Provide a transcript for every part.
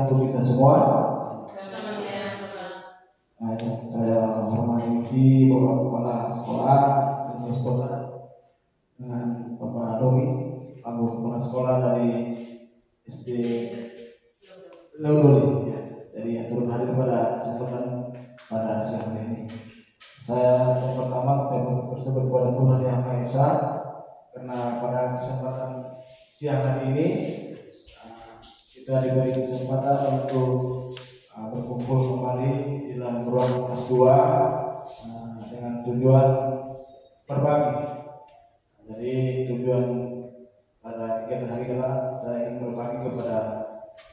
Untuk kita semua. Nah, saya hormati Bapak Kepala Sekolah dan Kota dengan Bapak Domi, Pak Kepala Sekolah dari SD Leudoli, ya. Jadi yang turut hadir pada kesempatan pada siang hari ini. Saya yang pertama bersyukur kepada Tuhan Yang Maha Esa karena pada kesempatan siang hari ini kita diberi kesempatan untuk berkumpul kembali di dalam ruang kelas 2 dengan tujuan berbagi. Jadi tujuan pada kegiatan hari ini adalah saya ingin berbagi kepada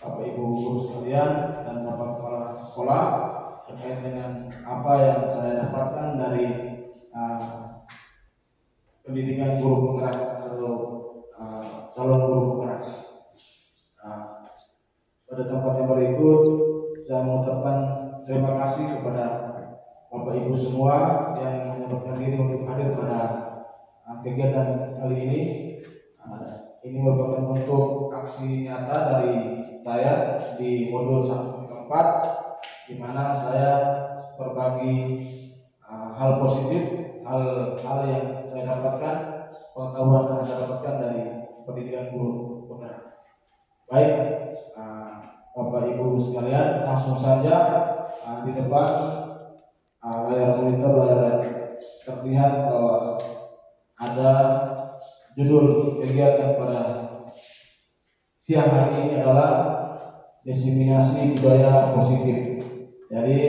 Bapak Ibu guru sekalian dan Bapak Kepala Sekolah terkait dengan apa yang saya dapatkan dari pendidikan guru penggerak atau calon guru penggerak. Pada tempat yang berikut saya mengucapkan terima kasih kepada Bapak Ibu semua yang menyempatkan diri untuk hadir pada kegiatan kali ini. Ini merupakan bentuk aksi nyata dari saya di modul 1-4, di mana saya berbagi hal positif, hal yang saya dapatkan, pengetahuan yang saya dapatkan dari pendidikan guru penggerak. Baik, Bapak Ibu sekalian, langsung saja di depan layar monitor terlihat bahwa ada judul kegiatan pada siang hari ini adalah diseminasi budaya positif. Jadi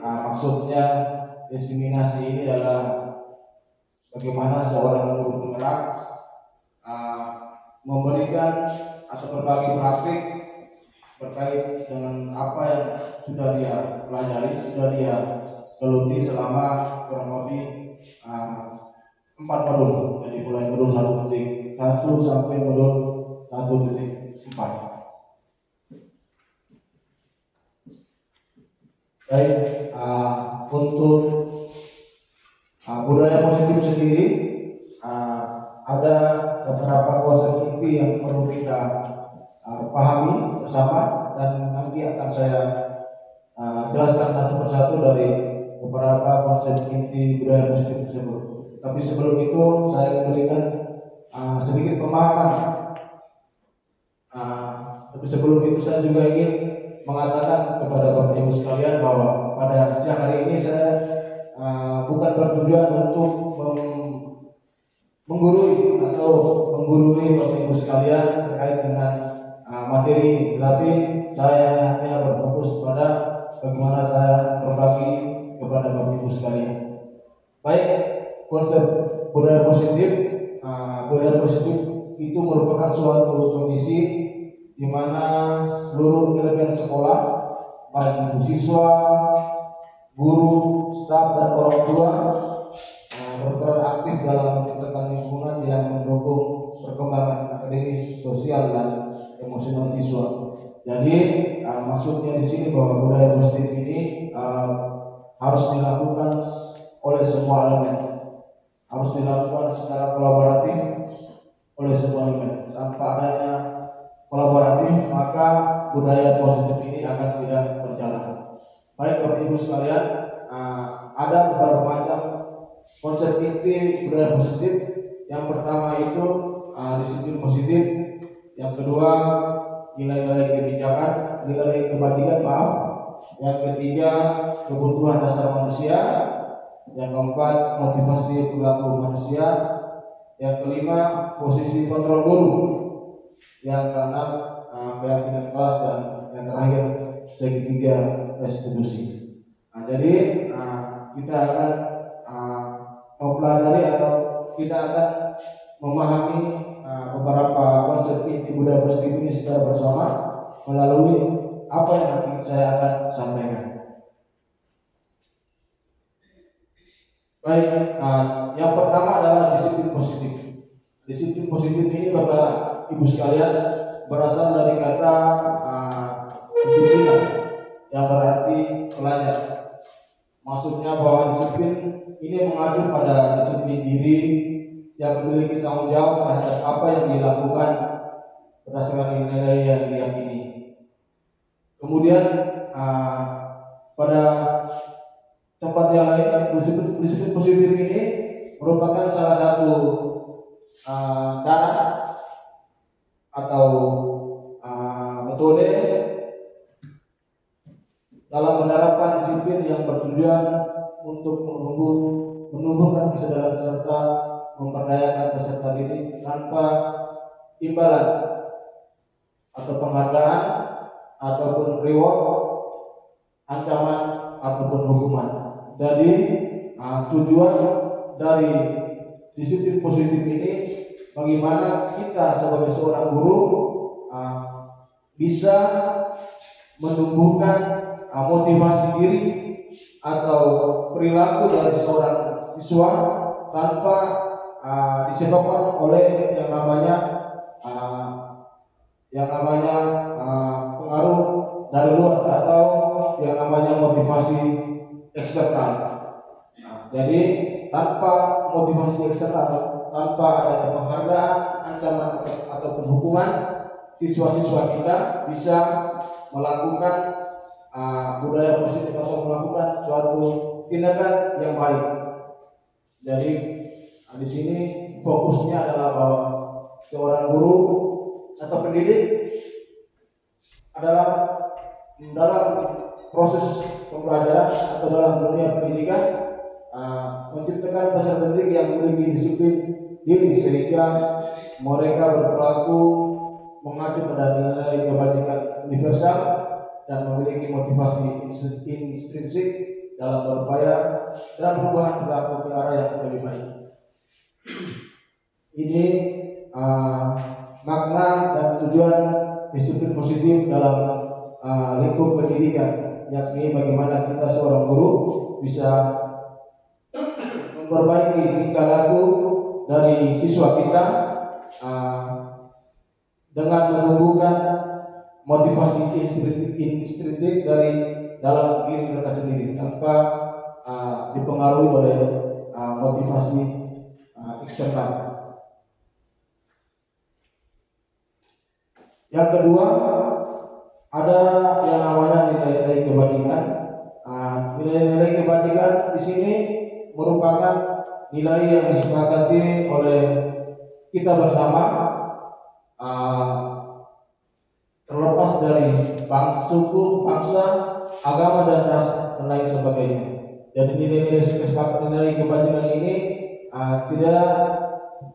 maksudnya diseminasi ini adalah bagaimana seorang guru penggerak memberikan atau berbagi praktik terkait dengan apa yang sudah dia pelajari, sudah dia geluti selama kurang lebih 4 modul. Jadi mulai modul 1.1 sampai modul 1.4. Baik, untuk budaya positif sendiri ada beberapa konsep inti yang perlu kita pahami bersama, dan nanti akan saya jelaskan satu persatu dari beberapa konsep inti budaya positif tersebut. Tapi sebelum itu saya memberikan sedikit pemahaman. Tapi sebelum itu saya juga ingin mengatakan kepada Bapak Ibu sekalian bahwa pada siang hari ini saya bukan bertujuan untuk menggurui Bapak Ibu sekalian terkait dengan materi ini, tetapi saya hanya berfokus pada bagaimana saya berbagi kepada Bapak Ibu sekalian. Baik, konsep budaya positif. Budaya positif itu merupakan suatu kondisi di mana seluruh elemen sekolah, baik itu siswa, guru, staf dan orang tua berperan aktif dalam menciptakan lingkungan yang mendukung perkembangan akademis, sosial dan emosional siswa. Jadi maksudnya di sini bahwa budaya positif ini harus dilakukan oleh semua elemen, harus dilakukan secara kolaboratif oleh semua elemen. Tanpa adanya kolaboratif, maka budaya positif ini akan tidak berjalan. Baik Bapak Ibu sekalian, ada beberapa macam konsep inti budaya positif. Yang pertama itu disiplin positif. Yang kedua nilai-nilai kebijakan, nilai kebajikan, Yang ketiga kebutuhan dasar manusia. Yang keempat motivasi perilaku manusia. Yang kelima posisi kontrol guru. Yang keenam keyakinan kelas, dan yang terakhir segitiga restitusi. Jadi kita akan mempelajari atau kita akan memahami beberapa konsep inti budaya positif ini secara bersama melalui apa yang nanti saya akan sampaikan. Baik, yang pertama adalah disiplin positif. Disiplin positif ini Bapak Ibu sekalian berasal dari kata disiplin yang berarti pelajar. Maksudnya bahwa disiplin ini mengacu pada disiplin diri yang memiliki tanggung jawab terhadap apa yang dilakukan berdasarkan nilai yang diyakini. Kemudian pada tempat yang lain, disiplin positif ini merupakan salah satu cara atau metode dalam menerapkan disiplin yang bertujuan untuk menumbuhkan kesadaran serta memperdayakan peserta didik tanpa imbalan atau penghargaan ataupun reward, ancaman ataupun hukuman. Jadi tujuan dari disiplin positif ini bagaimana kita sebagai seorang guru bisa menumbuhkan motivasi diri atau perilaku dari seorang siswa tanpa disebabkan oleh yang namanya pengaruh dari luar atau yang namanya motivasi eksternal. Jadi tanpa motivasi eksternal, tanpa adanya penghargaan, ancaman ataupun hukuman, siswa-siswa kita bisa melakukan budaya positif atau melakukan suatu tindakan yang baik. Jadi di sini fokusnya adalah bahwa seorang guru atau pendidik adalah dalam proses pembelajaran atau dalam dunia pendidikan menciptakan peserta didik yang memiliki disiplin diri sehingga mereka berperilaku mengacu pada nilai kebajikan universal dan memiliki motivasi intrinsik dalam berupaya dan perubahan perilaku ke arah yang lebih baik. Ini makna dan tujuan disiplin positif dalam lingkup pendidikan, yakni bagaimana kita seorang guru bisa memperbaiki tingkah laku dari siswa kita dengan menumbuhkan motivasi intrinsik dari dalam diri mereka sendiri tanpa dipengaruhi oleh motivasi eksternal. Yang kedua, ada yang namanya nilai-nilai kebajikan. Nilai-nilai kebajikan di sini merupakan nilai yang disepakati oleh kita bersama, terlepas dari suku, bangsa, agama dan ras dan lain sebagainya. Jadi nilai-nilai kesepakatan nilai kebajikan ini tidak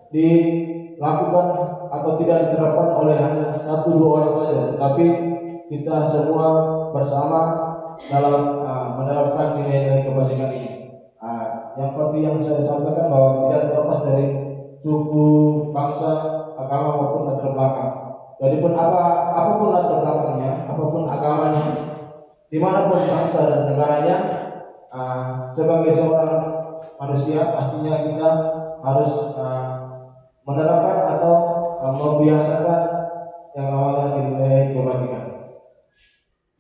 dilakukan atau tidak diterapkan oleh hanya 1-2 orang saja, tetapi kita semua bersama dalam menerapkan nilai-nilai kebajikan ini. Yang seperti yang saya sampaikan bahwa tidak terlepas dari suku, bangsa, agama maupun latar belakang. Jadi apapun latar belakangnya, apapun agamanya, dimanapun bangsa dan negaranya, sebagai seorang manusia pastinya kita harus menerapkan atau membiasakan yang namanya nilai kebajikan.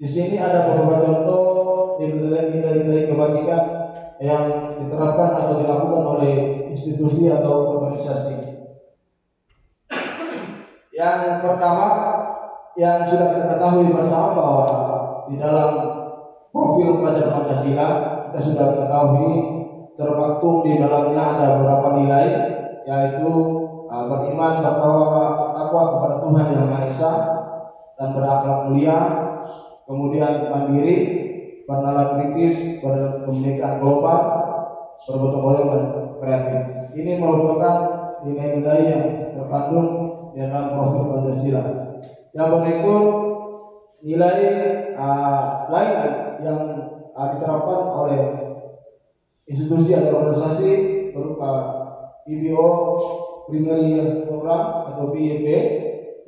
Di sini ada beberapa contoh nilai-nilai kebajikan yang diterapkan atau dilakukan oleh institusi atau organisasi. Yang pertama, yang sudah kita ketahui bersama bahwa di dalam profil pelajar Pancasila kita sudah mengetahui termaktum di dalamnya ada beberapa nilai, yaitu beriman, bertakwa kepada Tuhan Yang Maha Esa dan berakhlak mulia, kemudian mandiri, bernalar kritis, berkebinekaan global, bergotong royong dan kreatif. Ini merupakan nilai-nilai yang terkandung di dalam profil Pancasila. Yang berikut nilai lain yang diterapkan oleh institusi atau organisasi berupa PBO Primary Youth Program atau PYP,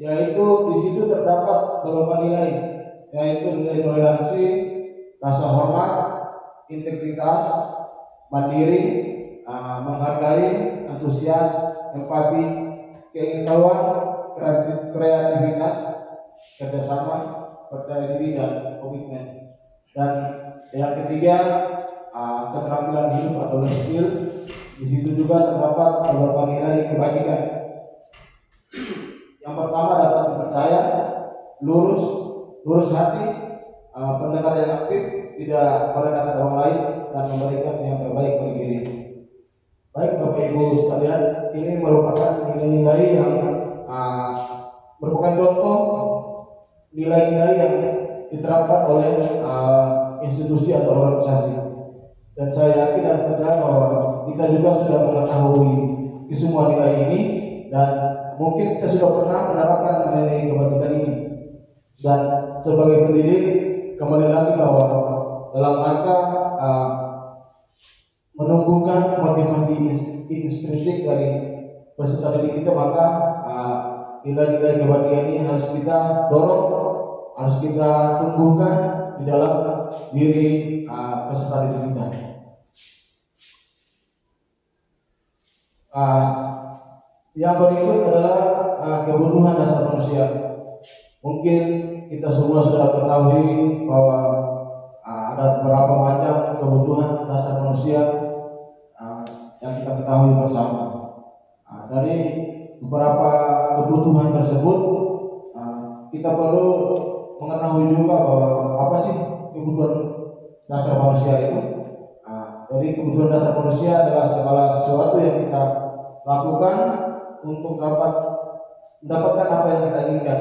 yaitu di situ terdapat beberapa nilai, yaitu nilai toleransi, rasa hormat, integritas, mandiri, menghargai, antusias, empati, keingin-tahuan, kreativitas, kerjasama, percaya diri dan komitmen. Dan yang ketiga, keterampilan hidup atau life skill. Di situ juga terdapat beberapa nilai kebajikan. Yang pertama dapat dipercaya, lurus hati, pendengar yang aktif, tidak merendahkan orang lain, dan memberikan yang terbaik bagi diri. Baik Bapak Ibu sekalian, ini merupakan nilai-nilai yang merupakan contoh nilai-nilai yang diterapkan oleh institusi atau organisasi. Dan saya yakin dan percaya bahwa kita juga sudah mengetahui semua nilai ini, dan mungkin kita sudah pernah menerapkan nilai kebajikan ini. Dan sebagai pendidik, kembali lagi bahwa dalam rangka menumbuhkan motivasi intrinsik dari peserta didik kita, maka nilai-nilai kebajikan ini harus kita dorong, harus kita tumbuhkan di dalam diri peserta didik kita. Yang berikut adalah kebutuhan dasar manusia. Mungkin kita semua sudah ketahui bahwa ada beberapa macam kebutuhan dasar manusia yang kita ketahui bersama. Dari beberapa kebutuhan tersebut, kita perlu mengetahui juga bahwa apa sih kebutuhan dasar manusia itu. Jadi kebutuhan dasar manusia adalah segala sesuatu yang kita lakukan untuk mendapatkan apa yang kita inginkan.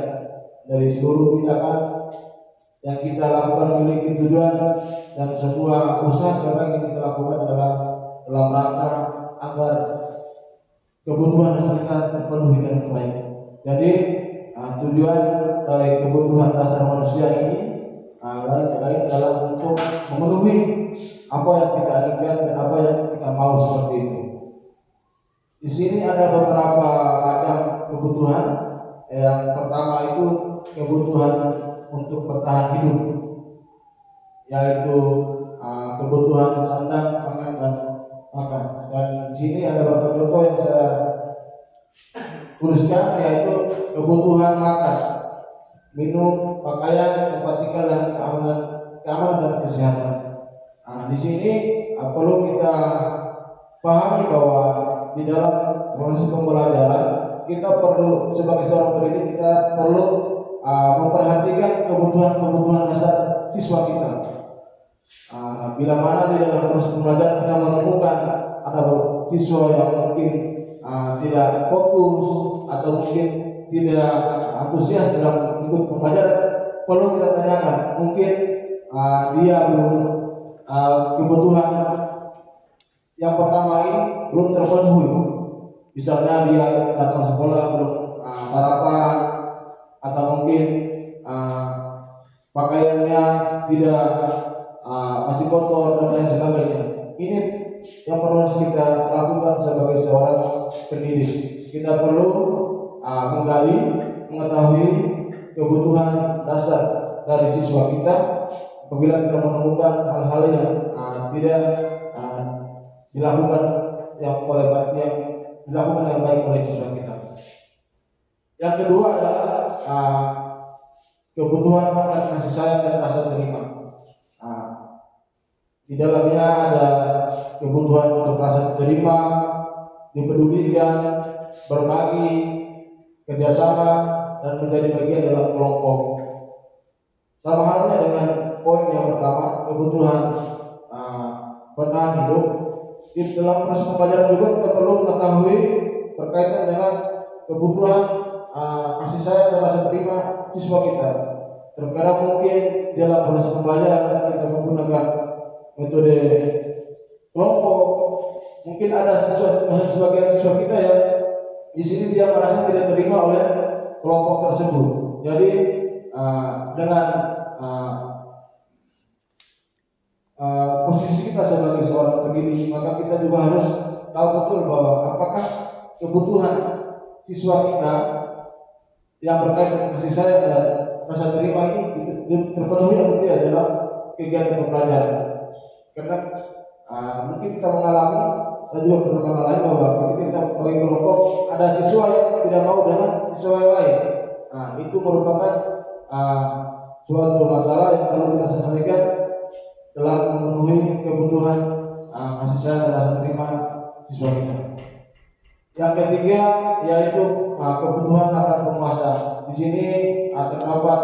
Dari seluruh tindakan yang kita lakukan memiliki tujuan, dan semua usaha yang kita lakukan adalah dalam rangka agar kebutuhan kita terpenuhi dengan baik. Jadi tujuan dari kebutuhan dasar manusia ini lain adalah untuk memenuhi apa yang kita inginkan dan apa yang kita mau, seperti itu. Di sini ada beberapa macam kebutuhan. Yang pertama itu kebutuhan untuk bertahan hidup, yaitu kebutuhan sandang, pangan, dan makan. Dan di sini ada beberapa contoh yang saya tuliskan, yaitu kebutuhan makan, minum, pakaian, tempat tinggal, dan keamanan dan kesehatan. Di sini perlu kita pahami bahwa di dalam proses pembelajaran kita perlu, sebagai seorang pendidik, kita perlu memperhatikan kebutuhan dasar siswa kita. Bila mana di dalam proses pembelajaran kita menemukan ada siswa yang mungkin tidak fokus atau mungkin tidak antusias dalam ikut pembelajaran, perlu kita tanyakan. Mungkin dia belum kebutuhan yang pertama ini belum terpenuhi. Misalnya dia datang sekolah belum sarapan, atau mungkin pakaiannya tidak masih kotor dan lain sebagainya. Ini yang perlu kita lakukan sebagai seorang pendidik. Kita perlu menggali, mengetahui kebutuhan dasar dari siswa kita. Apabila kita menemukan hal-hal yang tidak dilakukan yang baik oleh siswa kita. Yang kedua adalah kebutuhan kasih sayang dan rasa terima. Di dalamnya ada kebutuhan untuk rasa terima, dipedulikan, berbagi, kerjasama, dan menjadi bagian dalam kelompok. Sama halnya dengan poin yang pertama, kebutuhan bertahan hidup. Di dalam proses pembelajaran juga kita perlu mengetahui berkaitan dengan kebutuhan kasih sayang dan rasa terima siswa kita. Terkadang mungkin dalam proses pembelajaran kita menggunakan metode kelompok. Mungkin ada sebagian siswa kita yang di sini dia merasa tidak terima oleh kelompok tersebut. Jadi dengan posisi kita sebagai seorang pendidik, maka kita juga harus tahu betul bahwa apakah kebutuhan siswa kita yang berkaitan kasih sayang dan rasa terima ini terpenuhi atau tidak dalam kegiatan pembelajaran. Karena mungkin kita mengalami, saya juga pernah mengalami bahwa ketika kita bagi kelompok ada siswa yang tidak mau dengan siswa yang lain. Itu merupakan suatu masalah yang perlu kita selesaikan dalam memenuhi kebutuhan kasih sayang dan rasa terima siswa kita. Yang ketiga yaitu kebutuhan akan penguasa. Di sini terdapat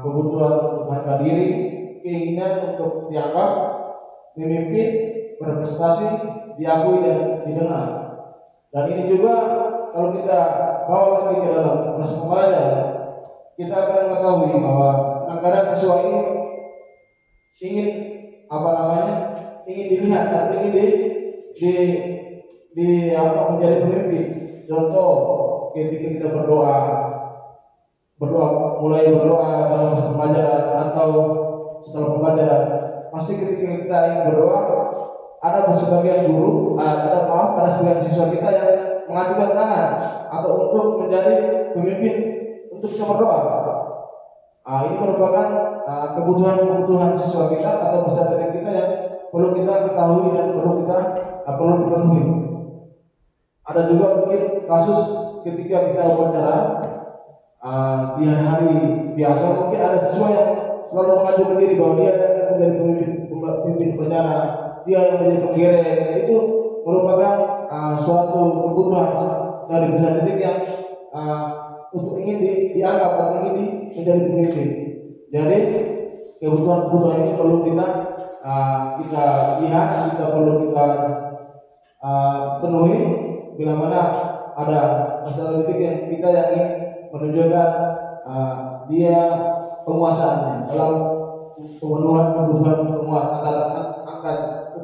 kebutuhan harga diri, keinginan untuk dianggap memimpin, berprestasi, diakui dan didengar. Dan ini juga kalau kita bawa lagi ke dalam proses pembelajaran, kita akan mengetahui bahwa kadang-kadang siswa ini ingin ingin dilihat atau ingin menjadi pemimpin. Contoh, ketika kita berdoa mulai berdoa dalam proses pembelajaran atau setelah pembelajaran, pasti ketika kita ingin berdoa, ada sebagian guru, ada sebagian siswa kita yang mengajukan tangan atau untuk menjadi pemimpin untuk kita berdoa. Ini merupakan kebutuhan siswa kita atau peserta didik kita yang perlu kita ketahui dan perlu dipenuhi. Ada juga mungkin kasus ketika kita upacara di hari biasa, mungkin ada siswa yang selalu mengajukan diri bahwa dia yang menjadi pemimpin upacara, dia yang menjadi penggeret. Itu merupakan suatu kebutuhan dari peserta didik yang untuk ingin dianggap atau ingin menjadi pemimpin. Jadi kebutuhan ini perlu kita lihat, kita perlu kita penuhi bila mana ada peserta didik yang kita yang ingin menunjukkan dia penguasaannya dalam pemenuhan kebutuhan angkat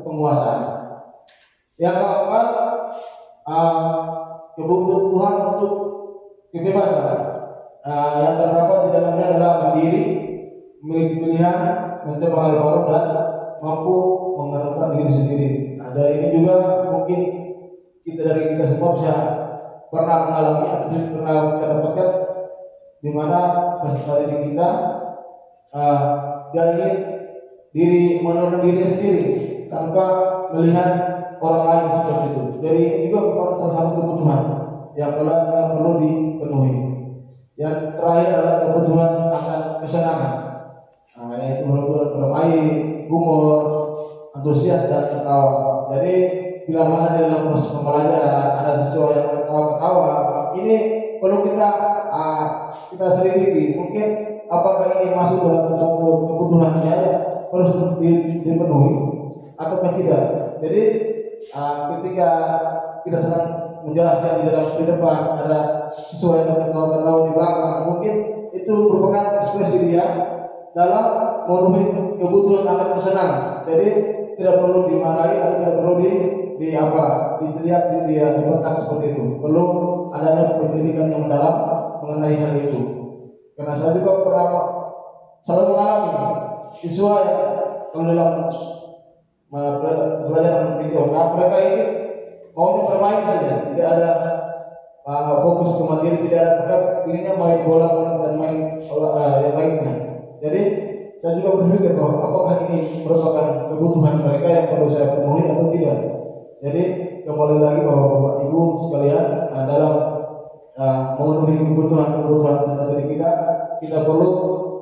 penguasaan. Yang keempat, kebutuhan untuk kebebasan yang terdapat di dalamnya adalah mandiri, memiliki pilihan, mencoba hal baru dan mampu mengembangkan diri sendiri. Dari ini juga mungkin kita semua bisa pernah mengalami atau pernah kita dapatkan di mana peserta didik kita dia ingin menurunkan diri sendiri tanpa melihat orang lain seperti itu. Jadi ini juga merupakan salah satu kebutuhan yang perlu dipenuhi. Yang terakhir adalah kebutuhan akan kesenangan, yaitu bermain, humor, antusias dan tertawa. Jadi bila mana di dalam proses pembelajaran ada siswa yang tertawa-ketawa, ini perlu kita selidiki. Mungkin apakah ini masuk dalam suatu kebutuhannya harus dipenuhi ataukah tidak. Jadi ketika kita sedang menjelaskan di depan ada siswa yang tertawa-ketawa di belakang, mungkin itu merupakan ekspresi dia dalam memenuhi kebutuhan akan kesenangan. Jadi tidak perlu dimarahi atau tidak perlu dilihat dia dibentak seperti itu. Perlu adanya pendidikan yang mendalam mengenai hal itu. Karena saya juga pernah selalu mengalami siswa yang kalau dalam belajar dengan video, mereka ini maunya bermain saja, tidak ada fokus ke materi, tidak ada inginnya main bola dan main yang lainnya. Jadi saya juga berpikir bahwa apakah ini merupakan kebutuhan mereka yang perlu saya penuhi atau tidak. Jadi kembali lagi bahwa Bapak Ibu sekalian, dalam memenuhi kebutuhan peserta didik kita perlu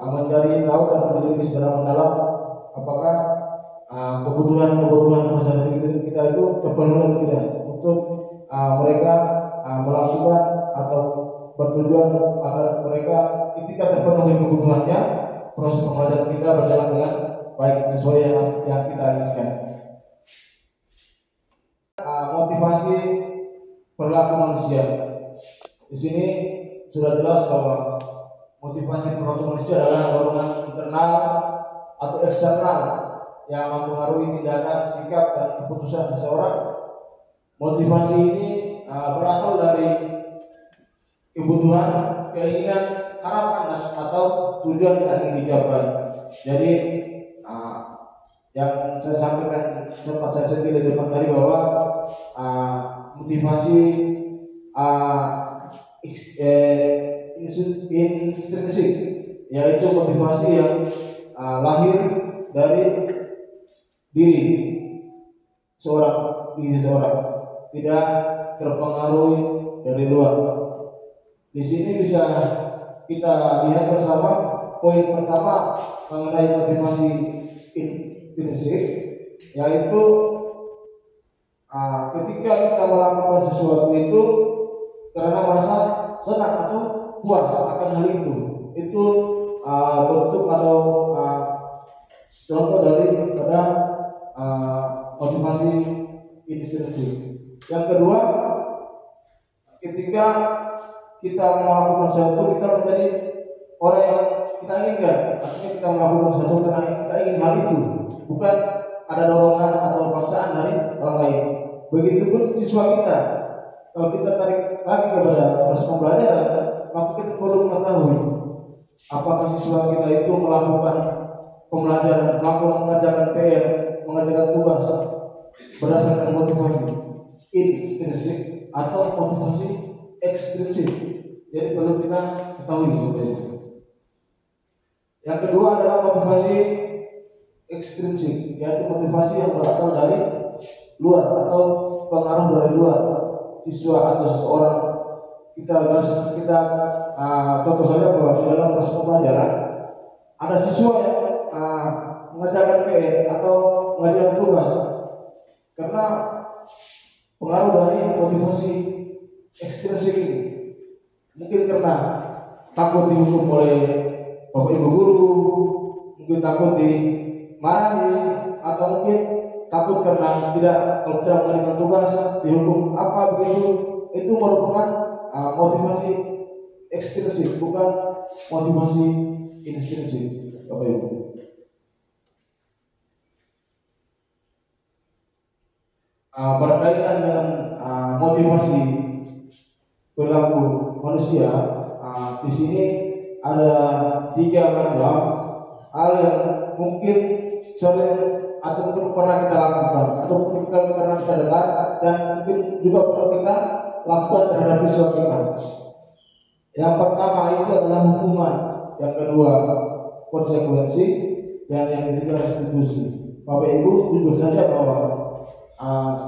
mencari tahu dan menyelidiki secara mendalam apakah kebutuhan peserta didik kita itu terpenuhi atau tidak, untuk mereka melakukan atau bertujuan agar mereka ketika terpenuhi kebutuhannya, proses pembelajaran kita berjalan dengan baik sesuai yang kita inginkan. Motivasi perilaku manusia. Di sini sudah jelas bahwa motivasi perilaku manusia adalah dorongan internal atau eksternal yang mempengaruhi tindakan, sikap, dan keputusan seseorang. Motivasi ini berasal dari kebutuhan, keinginan, harapan atau tujuan yang ingin dicapai. Jadi yang saya sampaikan sempat saya sentuh di depan tadi bahwa motivasi intrinsik, yaitu motivasi yang lahir dari diri seseorang, tidak terpengaruhi dari luar. Di sini bisa kita lihat bersama poin pertama mengenai motivasi intrinsik, yaitu ketika kita melakukan sesuatu itu karena merasa senang atau puas akan hal itu bentuk atau contoh dari pada motivasi intrinsik. Yang kedua, ketika kita melakukan sesuatu, kita menjadi orang yang kita inginkan. Artinya kita melakukan sesuatu karena kita ingin hal itu, bukan ada dorongan atau paksaan dari orang lain. Begitupun siswa kita, kalau kita tarik lagi kepada proses pembelajaran, maka kita perlu mengetahui apakah siswa kita itu melakukan pembelajaran, mengerjakan PR, mengerjakan tugas berdasarkan motivasi intrinsik atau motivasi ekstrinsik. Jadi perlu kita ketahui. Yang kedua adalah motivasi ekstrinsik, yaitu motivasi yang berasal dari luar atau pengaruh dari luar siswa atau seseorang. Kita contoh saja bahwa di dalam proses pembelajaran ada siswa yang mengerjakan PR atau mengerjakan tugas karena pengaruh dari motivasi ekstrinsik ini. Mungkin karena takut dihukum oleh bapak ibu guru, mungkin takut dimarahi, atau mungkin takut karena kalau tidak mengerjakan tugas dihukum apa begitu. Itu merupakan motivasi ekstrinsik, bukan motivasi intrinsik, bapak ibu. Berkaitan dengan motivasi perilaku manusia, di sini ada 3 macam hal yang mungkin sering atau mungkin pernah kita lakukan atau mungkin pernah kita dengar dan mungkin juga pernah kita lakukan terhadap siswa kita. Yang pertama itu adalah hukuman, yang kedua konsekuensi, dan yang ketiga restitusi. Bapak Ibu jujur saja bahwa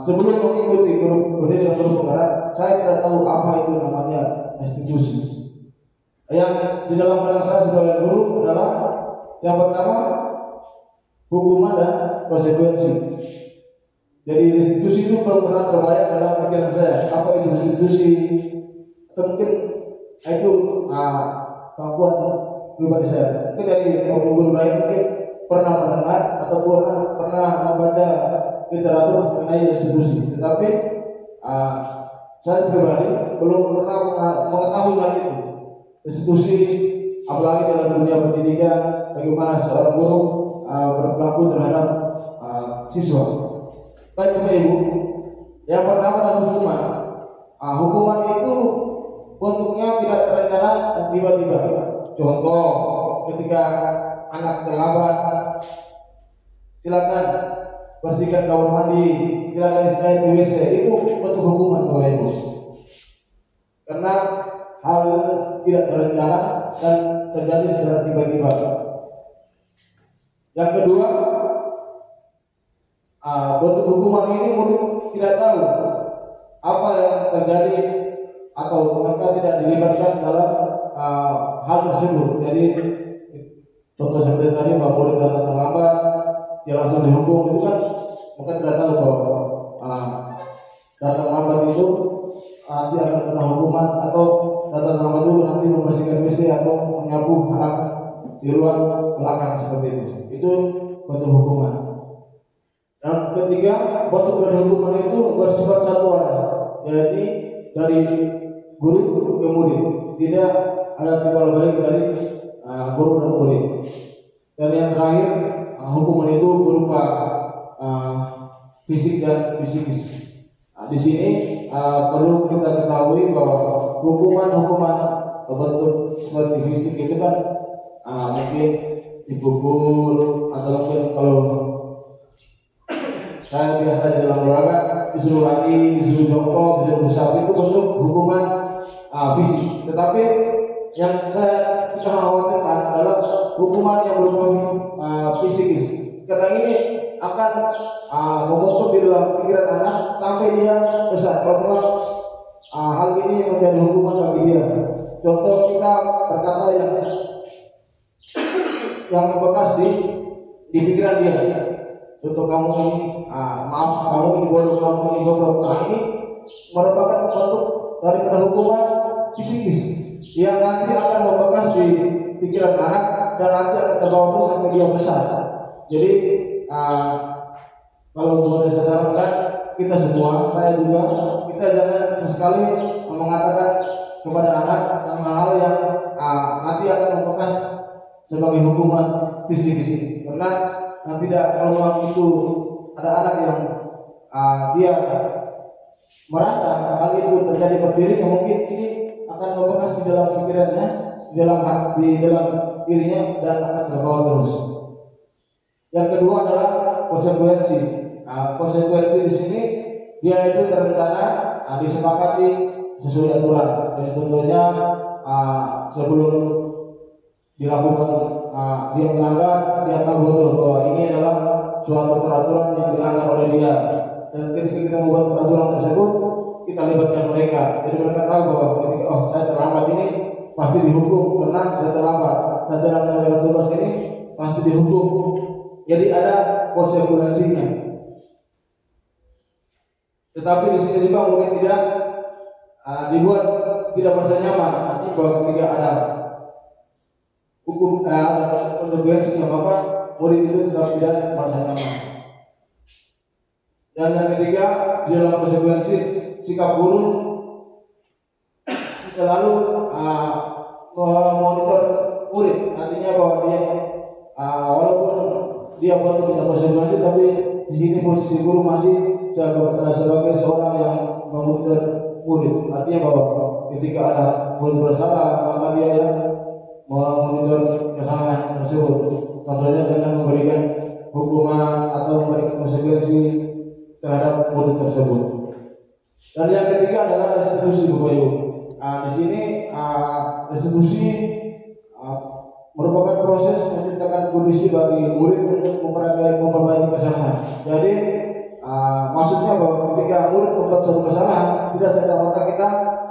sebelum mengikuti guru penggerak, saya tidak tahu apa itu namanya restitusi. Yang di dalam pandangan saya sebagai guru adalah yang pertama hukuman dan konsekuensi. Jadi restitusi itu belum pernah terbayang dalam pikiran saya. Apa itu restitusi? Atau mungkin itu kemampuan pribadi saya. Mungkin dari guru lain mungkin pernah mendengar atau pernah membaca literatur mengenai restitusi. Tetapi saya pribadi belum pernah mengetahui hal itu. Restitusi, apalagi dalam dunia pendidikan, bagaimana seorang guru berperilaku terhadap siswa. Baik Bapak Ibu, yang pertama adalah hukuman. Hukuman itu bentuknya tidak terencana dan tiba-tiba. Contoh, ketika anak terlambat, silakan bersihkan kamar mandi, silakan istirahat di WC. Itu bentuk hukuman Bapak Ibu. Karena hal tidak terencana dan terjadi secara tiba-tiba. Yang kedua, bentuk hukuman ini murid tidak tahu apa yang terjadi atau mereka tidak dilibatkan dalam hal tersebut. Jadi contoh seperti tadi, bahwa murid datang terlambat, dia langsung dihukum, itu kan mereka tidak tahu bahwa datang lambat itu nanti akan kena hukuman, atau datang terlambat itu nanti membersihkan WC atau menyapu halaman di ruang belakang seperti itu. Itu bentuk hukuman. Dan ketiga, bentuk dari hukuman itu bersifat satu arah, yaitu dari guru ke murid, tidak ada timbal balik dari guru dan murid. Dan yang terakhir, hukuman itu berupa fisik dan psikis. Di sini perlu kita ketahui bahwa hukuman bentuk seperti fisik itu kan mungkin dipukul, atau mungkin kalau saya biasa di dalam olahraga disuruh lagi, disuruh jongkok, disuruh pusat, itu bentuk hukuman fisik. Tetapi yang kita khawatirkan adalah hukuman yang berupa psikis, karena ini akan membentuk di dalam pikiran anak sampai dia besar. Kalau hal ini menjadi hukuman bagi dia. Contoh, kita berkata yang membekas di pikiran dia. Contoh, kamu ini maaf, kamu ini bodoh, kamu ini goblok. Ini merupakan bentuk daripada hukuman psikis yang nanti akan membekas di pikiran anak dan nanti akan terbawa terus sampai dia besar. Jadi kalau boleh saya sarankan kita semua, saya juga, kita jangan sesekali mengatakan kepada anak hal-hal yang nanti akan membekas sebagai hukuman fisik di sini. Karena tidak, kalau memang itu ada anak yang dia merasa hal itu terjadi pada dirinya, mungkin ini akan membekas di dalam pikirannya, di dalam hati, di dalam dirinya, dan akan terbawa terus. Yang kedua adalah konsekuensi. Konsekuensi di sini dia itu terencana, disepakati sesuai aturan. Jadi contohnya sebelum dilakukan dia melanggar, dia tahu betul bahwa ini adalah suatu peraturan yang dilanggar oleh dia. Dan ketika kita membuat peraturan tersebut, kita libatkan mereka. Jadi mereka tahu bahwa ketika saya terlambat ini pasti dihukum, karena saya terlambat, saya tidak menjalankan tugas ini pasti dihukum. Jadi ada konsekuensinya. Tetapi di sini juga mungkin tidak dibuat tidak merasa nyaman. Nanti bahwa ketika ada hukum, ada konsekuensinya, maka murid itu tidak merasa nyaman. Dan yang ketiga, di dalam konsekuensi sikap guru selalu memonitor murid. Artinya bahwa dia walaupun dia buat tidak konsekuensi, tapi di sini posisi guru masih sebagai seorang yang memonitor murid. Artinya bahwa ketika ada murid bersalah, maka dia yang memonitor kesalahan tersebut. Contohnya dengan memberikan hukuman atau memberikan konsekuensi terhadap murid tersebut. Dan yang ketiga adalah restitusi, Bapak Ibu. Di sini restitusi merupakan proses menciptakan kondisi bagi murid untuk memperbaiki kesalahan. Jadi maksudnya bahwa ketika murid membuat suatu kesalahan, tidak serta-merta kita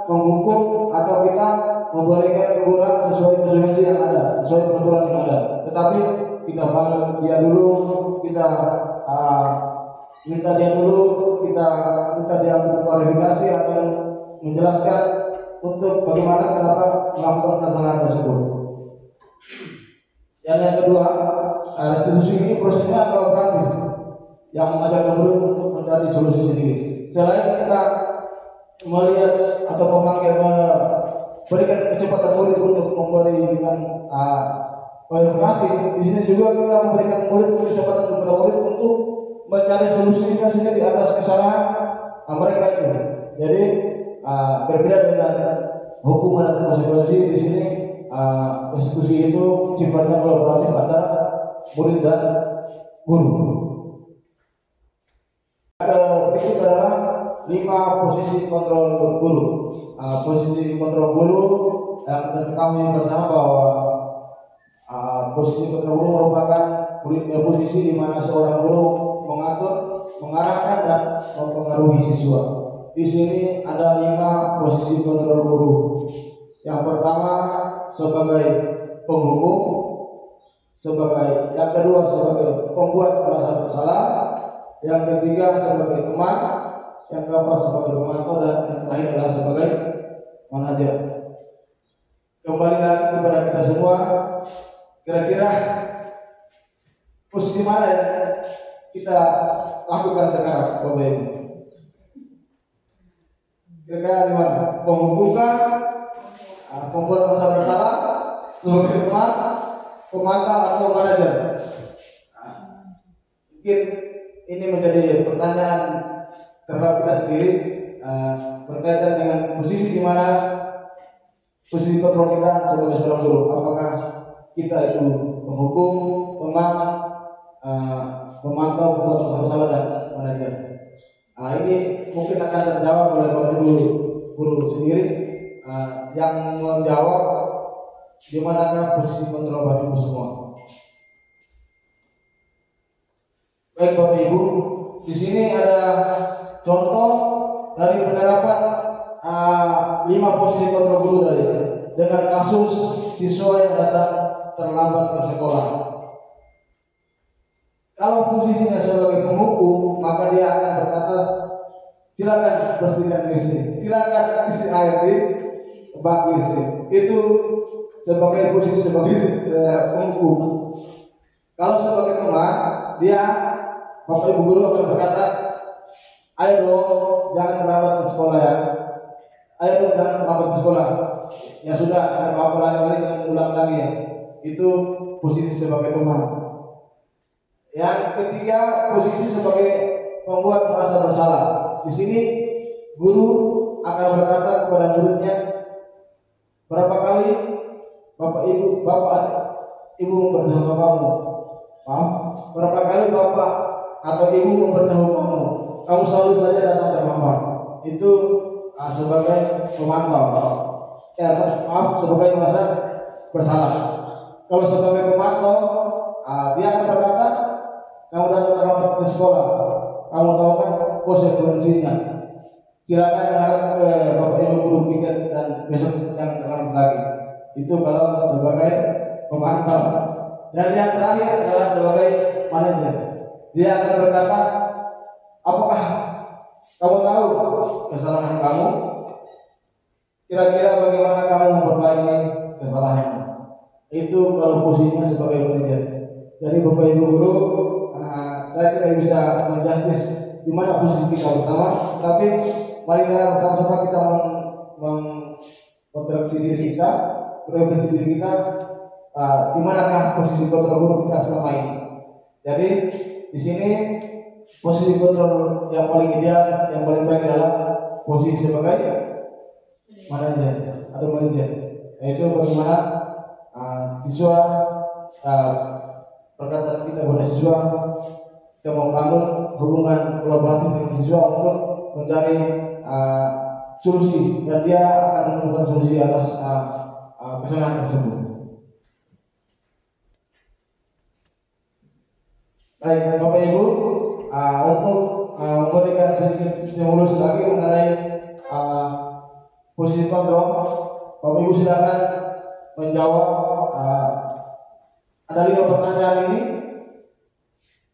menghukum atau kita memberikan teguran sesuai konsekuensi yang ada, sesuai peraturan yang ada. Tetapi kita bangun dia dulu, kita minta dia untuk klarifikasi atau menjelaskan untuk bagaimana kenapa melakukan kesalahan tersebut. Dan yang kedua, restitusi ini prosesnya kolaboratif yang mengajak murid untuk mencari solusi sendiri. Selain kita melihat atau memberikan kesempatan murid untuk memberikan klarifikasi, di sini juga kita memberikan kesempatan kepada murid untuk mencari solusinya sendiri atas kesalahan mereka itu. Jadi berbeda dengan hukuman dan konsekuensi, di sini restitusi itu sifatnya kolaboratif antara murid dan guru. Berikut adalah 5 posisi kontrol guru. Posisi kontrol guru yang kita ketahui bersama bahwa posisi kontrol guru merupakan posisi di mana seorang guru mengatur, mengarahkan dan mempengaruhi siswa. Di sini ada 5 posisi kontrol guru. Yang pertama sebagai penghukum, yang kedua sebagai pembuat merasa bersalah, yang ketiga sebagai teman, yang keempat sebagai pemantau, dan yang terakhir adalah sebagai manajer. Kembali lagi kepada kita semua, kira-kira posisi mana yang kita lakukan sekarang, Bapak Ibu? Kira-kira di mana? Penghukumkah, pembuat merasa bersalah, sebagai teman, pemantau, atau manajer? Mungkin ini menjadi pertanyaan terhadap kita sendiri berkaitan dengan posisi di mana posisi kontrol kita sebagai seorang guru. Apakah kita itu penghukum, teman, memantau, pembuat merasa bersalah, dan manajer? Ini mungkin akan terjawab oleh Bapak Ibu guru sendiri yang menjawab di manakah posisi kontrol Bapak Ibu semua. Baik Bapak Ibu, di sini ada contoh dari penerapan 5 posisi kontrol guru tadi dengan kasus siswa yang datang terlambat ke sekolah. Kalau posisinya sebagai penghukum, maka dia akan berkata, silakan bersihkan WC, silakan isi air di bak WC. Itu sebagai posisi sebagai penghukum. Kalau sebagai teman, dia Bapak Ibu guru akan berkata, ayo dong jangan terlambat ke sekolah ya, ayo dong jangan terlambat ke sekolah. Ya sudah, ada apa lain kali jangan ulang lagi ya. Itu posisi sebagai teman. Yang ketiga, posisi sebagai membuat merasa bersalah. Di sini guru akan berkata kepada muridnya, berapa kali bapak ibu memberitahu kamu, berapa kali bapak atau ibu memberitahu kamu selalu saja datang terlambat. Itu sebagai pemantau. Sebagai merasa bersalah. Kalau sebagai pemantau, dia akan berkata, kamu datang terlambat ke sekolah, kamu tahu kan konsekuensinya. Silakan mengarah ke bapak ibu guru piket dan besok jangan terlambat lagi. Itu kalau sebagai pemantau. Dan yang terakhir adalah sebagai manajer. Dia akan berkata, apakah kamu tahu kesalahan kamu? Kira-kira bagaimana kamu memperbaiki kesalahannya? Itu kalau posisinya sebagai manajer. Jadi bapak ibu guru, saya tidak bisa menjustis di mana posisi kita bersama, tapi mari kita sama-sama kita mengoreksi diri kita, di manakah posisi kontrol guru kita selama ini. Jadi di sini posisi kontrol yang paling ideal, yang paling baik adalah posisi sebagai manajer atau manajer, yaitu bagaimana siswa perkataan kita kepada siswa, kita membangun hubungan kolaboratif dengan siswa untuk mencari solusi, dan dia akan menemukan solusi atas kesalahan tersebut. Baik Bapak Ibu, untuk memberikan sedikit stimulus lagi mengenai posisi kontrol, Bapak Ibu silakan menjawab. Ada 5 pertanyaan ini.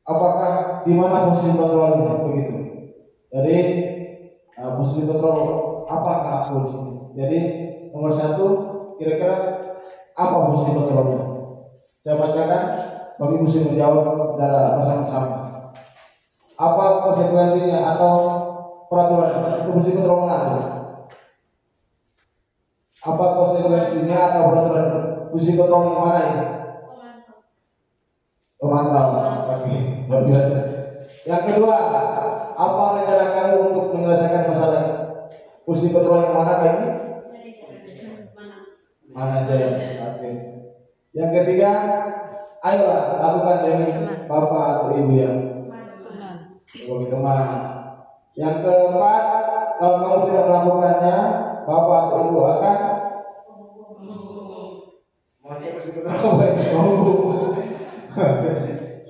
Apakah di mana posisi kontrolnya begitu? Jadi posisi kontrol apakah aku di sini? Jadi nomor 1, kira-kira apa posisi kontrolnya? Saya bacakan, Bapak Ibu bisa menjawab secara bersama-sama. Apa konsekuensinya atau peraturan? Itu posisi kontrol mana? Apa konsekuensinya atau peraturan? Posisi kontrol yang mana ini? Pemantau. Oke, luar biasa. Yang kedua, apa rencana kamu untuk menyelesaikan masalah ini? Posisi kontrol yang mana kayak ini? Manajer. Oke. Yang ketiga, ayolah lakukan demi bapak atau ibu yang sebagai teman. Yang keempat, kalau kamu tidak melakukannya, bapak atau ibu akan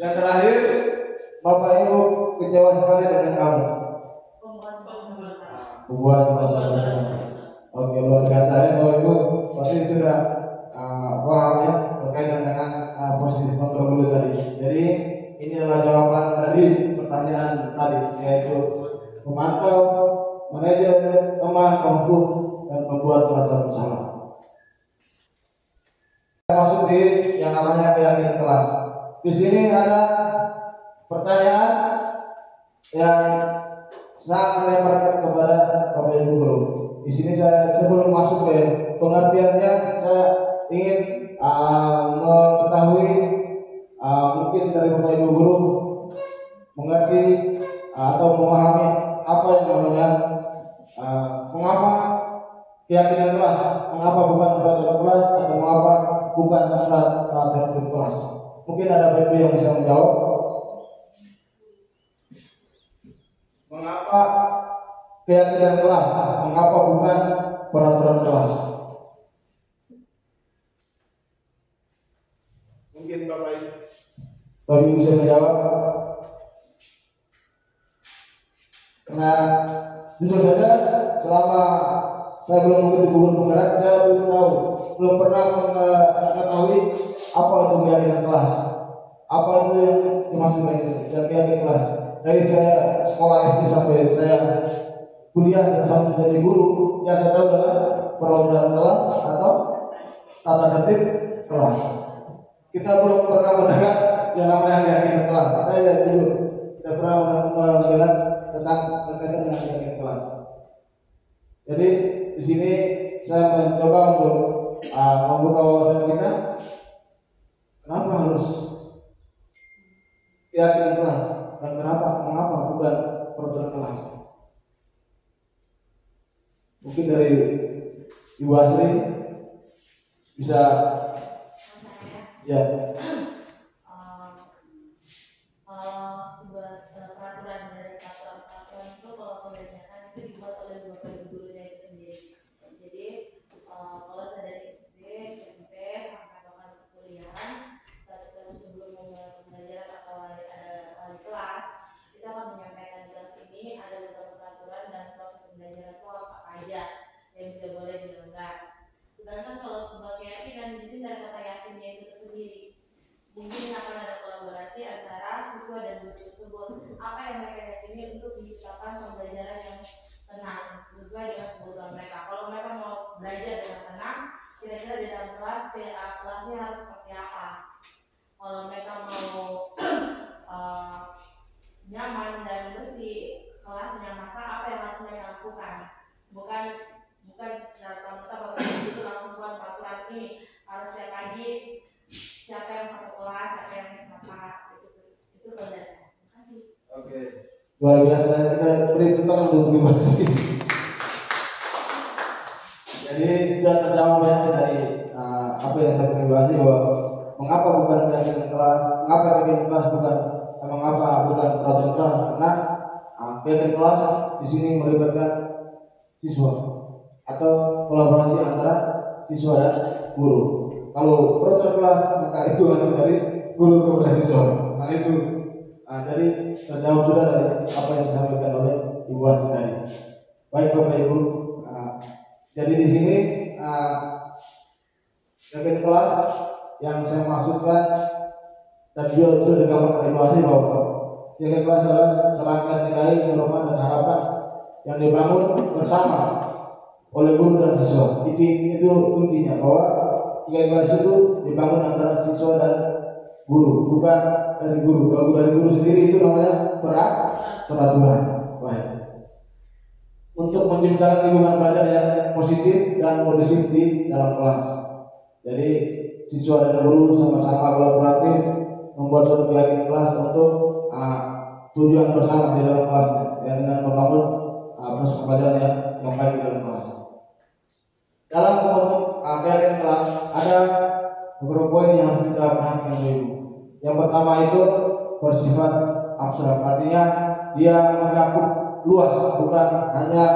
yang terakhir, bapak ibu kecewa sekali dengan kamu, membuat masalah. Oke, luar biasa ya Bapak Ibu, pasti sudah paham ya berkaitan dengan posisi kontrol dulu tadi. Jadi ini adalah jawaban dari pertanyaan tadi, yaitu memantau, manajer, teman, penghukum, dan membuat merasa bersalah. Masuk di yang namanya keyakinan kelas. Di sini ada pertanyaan yang sangat melemparkan kepada Bapak Ibu guru. Di sini saya sebelum masuk ke pengertiannya, saya ingin mengetahui mungkin dari Bapak Ibu guru mengerti atau memahami apa yang namanya mengapa keyakinan kelas, mengapa bukan peraturan kelas, atau mengapa bukan tertib kelas. Mungkin ada Bapak Ibu yang bisa menjawab. Mengapa keyakinan kelas, mengapa bukan peraturan kelas? Mungkin Bapak Ibu bisa menjawab. Karena jujur saja, selama saya belum mengerti buku penggerak, saya belum pernah mengetahui apa itu keyakinan kelas, apa itu yang dimaksudkan keyakinan kelas. Dari saya sekolah SD sampai saya kuliah sampai menjadi guru, yang saya tahu adalah peraturan kelas atau tata tertib kelas. Kita belum pernah mendengar yang namanya keyakinan kelas. Saya jujur tidak pernah mendengar tentang berkaitan dengan keyakinan kelas. Jadi di sini saya mencoba untuk membuka wawasan kita. Kenapa harus keyakinan kelas dan mengapa bukan peraturan kelas? Mungkin dari Ibu Asri bisa ya. Kalau sebuah peraturan dari peraturan itu kalau kebanyakan itu dibuat oleh beberapa gurunya itu sendiri. Jadi kalau saya dari SD, SMP sampai bahkan kuliah, saat kita sebelum memulai pembelajaran atau ada wali kelas, kita akan menyampaikan di kelas ini ada beberapa peraturan dan proses pembelajaran itu harus apa aja yang tidak boleh dilanggar. Sedangkan kalau sebuah keyakinan di sini dari kata yakinnya itu tersendiri, mungkin akan ada kolaborasi antara siswa dan guru tersebut. Apa yang mereka yakini untuk menciptakan pembelajaran yang tenang sesuai dengan kebutuhan mereka. Kalau mereka mau belajar dengan tenang, kira-kira di dalam kelasnya harus seperti apa. Kalau mereka mau nyaman dan bersih kelasnya, maka apa yang harus mereka lakukan? Bukan secara terang itu langsung buat peraturan ini harus setiap pagi siapa yang satu kelas, siapa yang apa, itu berdasar. Terima kasih. Oke, luar biasa. Kita beri tepuk tangan untuk Ibu Asri. Jadi sudah terjawab ya dari apa yang saya beri bahas bahwa mengapa bukan keyakinan kelas, mengapa keyakinan kelas mengapa bukan peraturan kelas, karena keyakinan kelas di sini melibatkan siswa atau kolaborasi antara siswa dan guru. Kalau peraturan kelas maka itu hanya dari guru kepada siswa. Nah itu, jadi terjawab sudah dari apa yang disampaikan oleh Ibu Asri tadi. Baik Bapak Ibu, jadi di sini keyakinan kelas yang saya maksudkan dan juga sudah digambarkan Ibu Asri bahwa keyakinan kelas adalah serangkaian nilai, norma dan harapan yang dibangun bersama oleh guru dan siswa. Itu intinya bahwa keyakinan kelas itu dibangun antara siswa dan guru, bukan dari guru. Kalau dari guru sendiri itu namanya peraturan. Baik. Untuk menciptakan lingkungan belajar yang positif dan kondusif di dalam kelas. Jadi siswa dan guru sama-sama kolaboratif membuat suatu keyakinan kelas untuk tujuan bersama di dalam kelas dengan membangun proses pembelajaran yang baik di dalam kelas. Dalam membentuk keyakinan kelas ada beberapa poin yang harus kita perhatikan dulu. Yang pertama itu bersifat abstrak, artinya dia mencakup luas, bukan hanya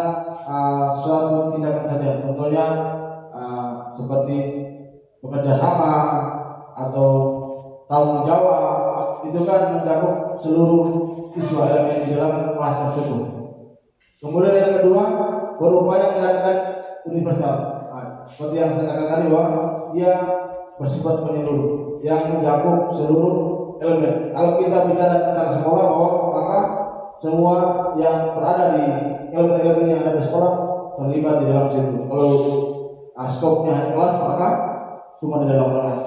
suatu tindakan saja. Contohnya seperti bekerja sama atau tanggung jawab, itu kan mencakup seluruh siswa elemen di dalam kelas tersebut. Kemudian yang kedua berupaya menyatakan universal. Seperti yang saya katakan tadi bahwa dia bersifat menyeluruh yang mencakup seluruh elemen. Kalau kita bicara tentang sekolah, bahwa maka semua yang berada di elemen-elemen yang ada di sekolah terlibat di dalam situ. Kalau skopnya hanya kelas, maka cuma di dalam kelas.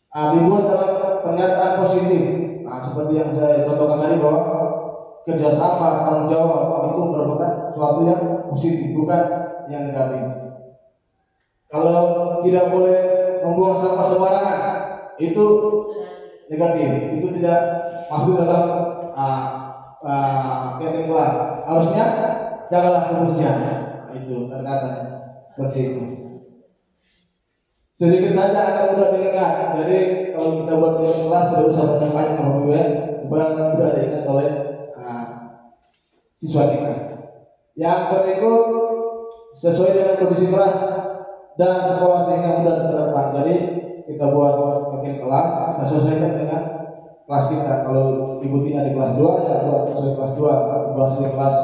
Dibuat dalam pernyataan positif. Seperti yang saya contohkan tadi bahwa kerjasama, tanggung jawab itu merupakan suatu yang positif, bukan yang negatif. Kalau tidak boleh membuang sampah sembarangan, itu negatif. Itu tidak masuk dalam keyakinan kelas. Harusnya jagalah kebersihan. Itu kata-katanya seperti itu. Sedikit saja akan mudah diingat. Jadi kalau kita buat keyakinan kelas tidak usah banyak-banyak Bapak Ibu ya, supaya mudah diingat oleh siswa kita. Yang berikut sesuai dengan kondisi kelas dan sekolah sehingga mudah diterapkan. Jadi kita buat keyakinan kelas, kita sesuaikan dengan kelas kita. Kalau Ibu Tina di kelas 2 ya buat sesuai kelas 2, Ibu Asri kelas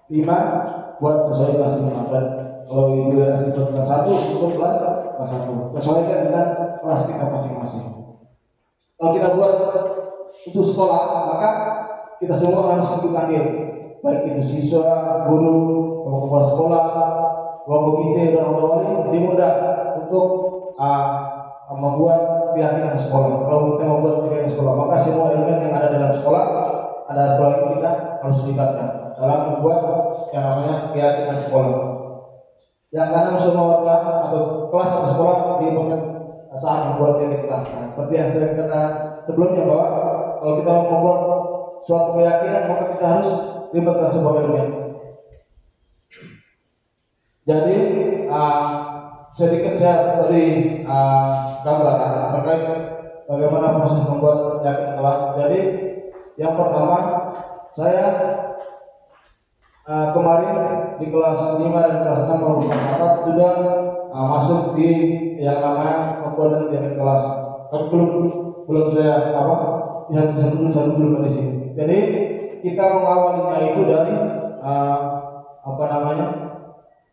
5 buat sesuai kelas 5, dan kalau Ibu Asri buat kelas 1 untuk kelas 1. Sesuaikan dengan kelas kita masing-masing. Kalau kita buat untuk sekolah, maka kita semua harus dipanggil, baik itu siswa, guru, kepala sekolah, dua komite dan orang wali diundang untuk membuat keyakinan sekolah. Kalau kita membuat keyakinan sekolah, maka semua elemen yang ada dalam sekolah, ada sekolah itu kita harus libatkan dalam membuat yang namanya keyakinan sekolah. Yang kanan semua warga atau kelas atau sekolah dilibatkan saat membuat keyakinan kelas. Seperti yang saya katakan sebelumnya bahwa kalau kita membuat suatu keyakinan maka kita harus libatkan sebuah elemen. Jadi sedikit saya beri gambaran terkait bagaimana proses membuat keyakinan kelas. Jadi yang pertama saya kemarin di kelas 5 dan kelas 6 maupun kelas 4 sudah masuk di yang namanya pembuatan keyakinan kelas. Tapi belum saya bisa muncul di sini. Jadi kita mengawalinya itu dari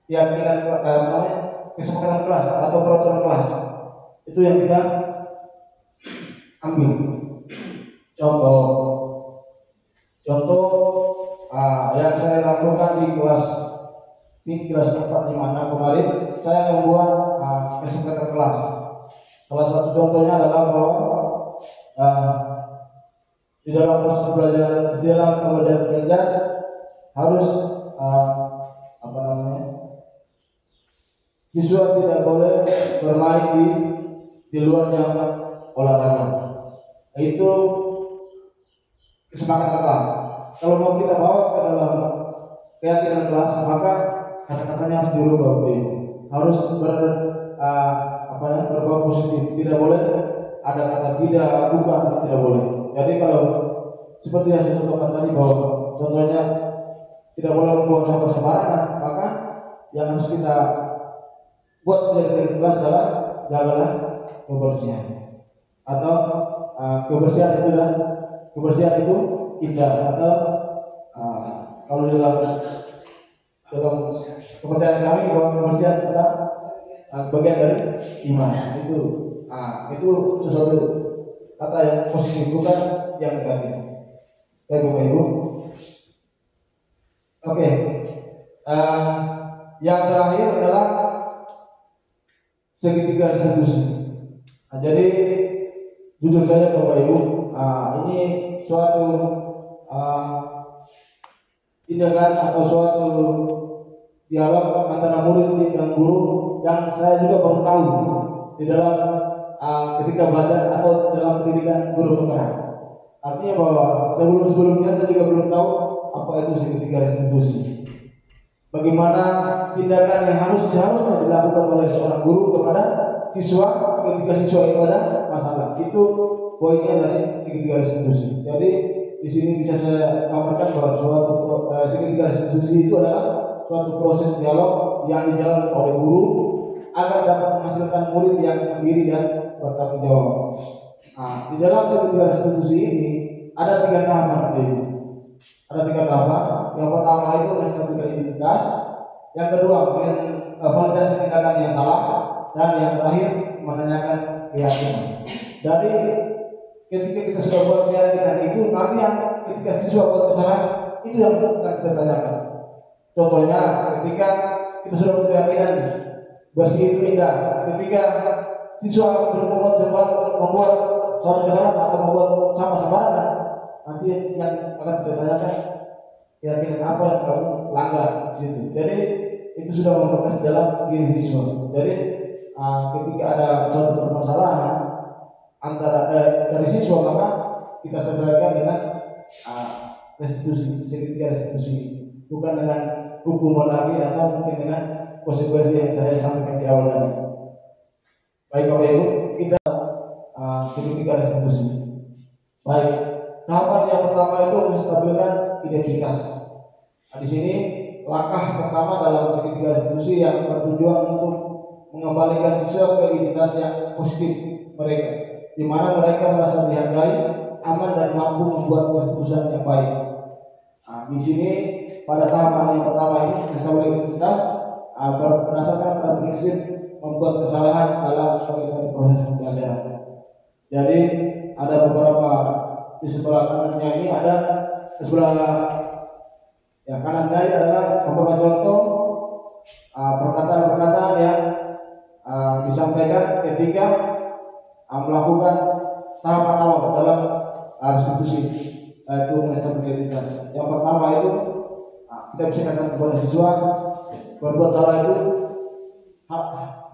keyakinan kesepakatan kelas atau peraturan kelas. Itu yang kita ambil. Contoh yang saya lakukan di kelas 4, 5, 6 kemarin saya membuat kesepakatan kelas. Salah satu contohnya adalah bahwa di dalam proses pembelajaran, belajar harus siswa tidak boleh bermain di luar jam olahraga. Itu kesepakatan kelas. Kalau mau kita bawa ke dalam keyakinan kelas, maka kata-katanya harus dirubah, harus berbau positif. Tidak boleh ada kata tidak, bukan, tidak boleh. Jadi kalau seperti yang saya contohkan tadi bahwa contohnya tidak boleh membuang sampah sembarangan, maka yang harus kita buat menjadi kelas adalah jagalah kebersihan. Atau kebersihan itu indah. Atau kalau dalam kepercayaan kami bahwa kebersihan adalah bagian dari iman. Itu sesuatu kata yang positif, bukan yang negatif. Bapak Ibu. Oke. Yang terakhir adalah segitiga institusi. Jadi jujur saja Bapak Ibu, ini suatu tindakan atau suatu dialog antara murid dan guru yang saya juga baru tahu di dalam ketika belajar atau dalam pendidikan guru penggerak. Artinya bahwa sebelumnya saya juga belum tahu apa itu segitiga restitusi. Bagaimana tindakan yang seharusnya dilakukan oleh seorang guru kepada siswa ketika siswa itu ada masalah. Itu poinnya dari segitiga restitusi. Jadi di sini bisa saya gambarkan bahwa suatu segitiga restitusi itu adalah suatu proses dialog yang dijalankan oleh guru agar dapat menghasilkan murid yang mandiri dan bertanggung jawab. Di dalam segitiga restitusi ini ada 3 tahapan, Ibu. Ada 3 tahapan. Yang pertama itu menstabilkan identitas, yang kedua validasi tindakan yang salah, dan yang terakhir menanyakan keyakinan. Dari ketika kita sudah buat keyakinan itu, nanti yang ketika siswa buat kesalahan itu yang akan kita tanyakan. Contohnya ketika kita sudah buat keyakinan bersih itu indah, ketika siswa membuat suatu kesalahan atau membuat sampah sembarangan, nanti yang akan kita tanyakan keyakinan apa yang kamu langgar di situ. Jadi itu sudah membekas dalam diri siswa. Jadi ketika ada suatu permasalahan antara dari siswa, maka kita selesaikan dengan restitusi, segitiga restitusi, bukan dengan hukuman lagi atau mungkin dengan konsekuensi yang saya sampaikan di awal tadi. Baik Bapak Ibu, kita segitiga restitusi. Baik, tahapan yang pertama itu menstabilkan identitas. Di sini langkah pertama dalam segitiga restitusi yang bertujuan untuk mengembalikan siswa ke identitas yang positif mereka, di mana mereka merasa dihargai, aman dan mampu membuat keputusan yang baik. Di sini pada tahapan yang pertama ini menstabilkan identitas berdasarkan pada prinsip membuat kesalahan dalam mengikuti proses pembelajaran. Jadi ada beberapa di sebelah kanannya ini ada di sebelah kanan saya adalah beberapa contoh perkataan-perkataan yang disampaikan ketika melakukan tahapan awal dalam restitusi itu stabilitas. Yang pertama itu kita bisa katakan kepada siswa berbuat salah itu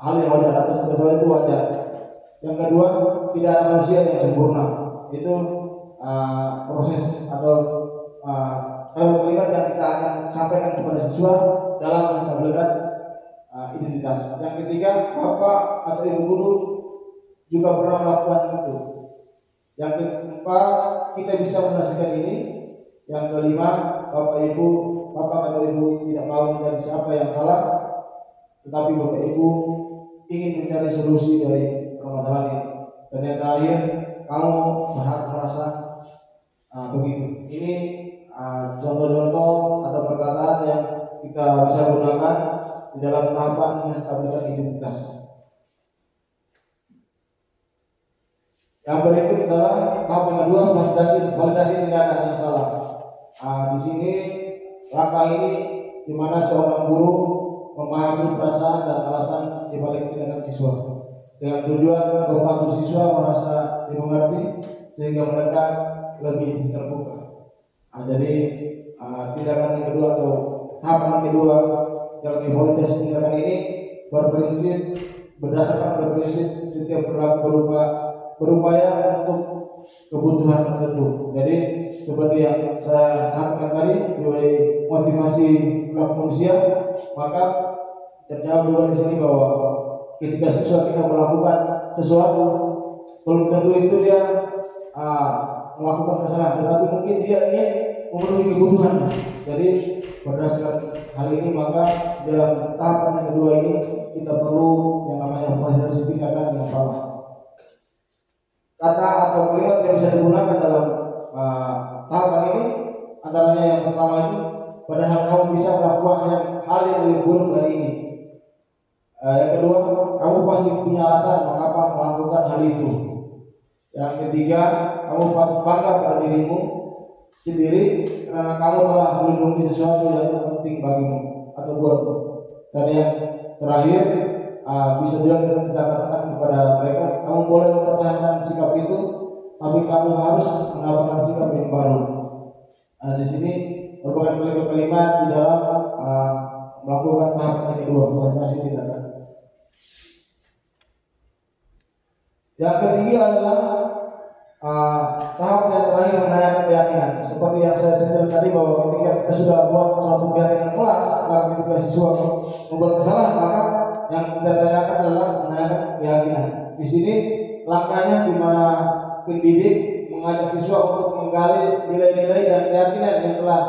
hal yang wajar atau sebetulnya itu wajar. Yang kedua, tidak ada manusia yang sempurna. Itu proses atau kalimat-kalimat yang kita akan sampaikan kepada siswa dalam menstabilkan identitas. Yang ketiga, bapak atau ibu guru juga pernah melakukan itu. Yang keempat, kita bisa menyaksikan ini. Yang kelima, bapak atau ibu tidak mau mencari siapa yang salah, tetapi bapak ibu ingin mencari solusi dari permasalahan ini. Dan yang terakhir, kamu berhak merasa begitu. Ini contoh-contoh atau perkataan yang kita bisa gunakan di dalam tahapan menstabilkan identitas. Yang berikut adalah tahap yang kedua, validasi tindakan yang salah. Di sini langkah ini di mana seorang guru memahami perasaan dan alasan di balik tindakan siswa dengan tujuan membantu siswa merasa dimengerti sehingga mereka lebih terbuka. Jadi tindakan yang kedua atau tahapan yang kedua yang divalidasi tindakan ini berdasarkan prinsip setiap perilaku berupaya untuk kebutuhan tertentu. Jadi seperti yang saya sampaikan tadi, sebagai motivasi perilaku manusia, maka terjawab juga di sini bahwa ketika siswa kita melakukan sesuatu, belum tentu itu dia melakukan kesalahan, tetapi mungkin dia ingin memenuhi kebutuhan. Jadi berdasarkan hal ini, maka dalam tahapan yang kedua ini kita perlu yang namanya validasi tindakan yang salah. Kata atau kalimat yang bisa digunakan dalam tahapan ini antaranya yang pertama itu, padahal kamu bisa melakukan hal yang lebih buruk dari ini. Yang kedua, kamu pasti punya alasan mengapa melakukan hal itu. Yang ketiga, kamu patut bangga pada dirimu sendiri karena kamu telah melindungi sesuatu yang penting bagimu atau buatmu. Dan yang terakhir, bisa juga kita katakan kepada mereka, kamu boleh mempertahankan sikap itu, tapi kamu harus menambahkan sikap yang baru. Di sini merupakan kalimat-kalimat di dalam melakukan tahapan yang kedua, validasi tindakan. Yang ketiga adalah tahap yang terakhir menanyakan keyakinan. Seperti yang saya sebutkan tadi, bahwa ketika kita sudah buat suatu keyakinan kelas, maka ketika siswa membuat kesalahan, maka yang kita tanyakan adalah menanyakan keyakinan. Di sini langkahnya di mana pendidik mengajak siswa untuk menggali nilai-nilai dan keyakinan yang telah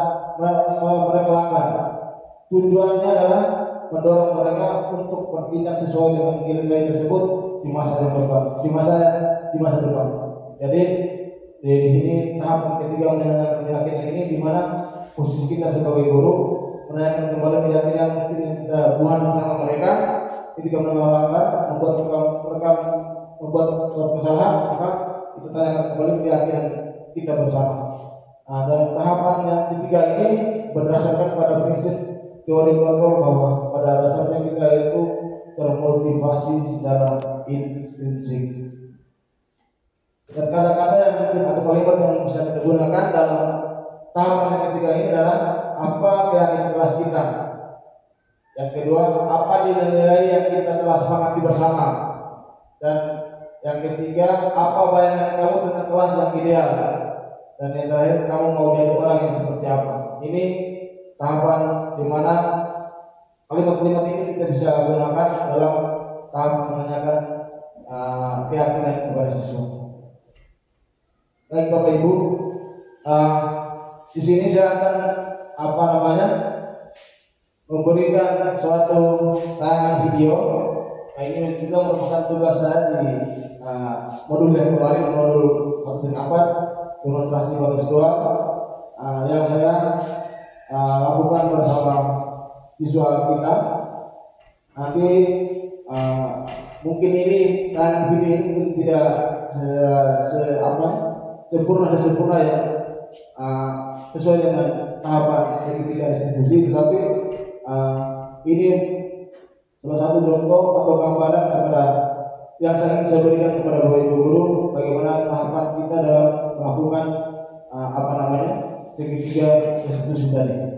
mereka langgar. Tujuannya adalah mendorong mereka untuk bertindak sesuai dengan nilai-nilai tersebut di masa depan. Jadi di sini tahap ketiga menanyakan keyakinan ini, di mana posisi kita sebagai guru menanyakan kembali keyakinan mungkin yang kita buat bersama mereka ketika mereka melanggar, mereka membuat kesalahan, maka kita tanyakan kembali keyakinan kita bersama. Dan tahapan yang ketiga ini berdasarkan pada prinsip teori kontrol, bahwa pada dasarnya kita itu termotivasi secara intrinsik. Dan kata-kata yang mungkin atau kalimat yang bisa kita gunakan dalam tahapan yang ketiga ini adalah apa keyakinan kelas kita. Yang kedua, apa nilai-nilai yang kita telah sepakati bersama. Dan yang ketiga, apa bayangan kamu tentang kelas yang ideal. Dan yang terakhir, kamu mau jadi orang yang seperti apa. Ini tahapan di mana kalimat-kalimat ini kita bisa gunakan dalam tahap menanyakan keyakinan kepada siswa. Baik Bapak Ibu, di sini saya akan memberikan suatu tayangan video. Nah, ini juga merupakan tugas saya di modul yang kemarin, modul 1.4 demonstrasi batas dua, yang saya lakukan bersama siswa kita. Nanti mungkin ini tayangan video ini mungkin tidak sempurna ya, sesuai dengan tahapan ketiga distribusi, tetapi ini Salah satu contoh atau gambaran kepada yang saya berikan kepada Bapak Ibu guru bagaimana tahapan kita dalam melakukan segitiga restitusi tadi.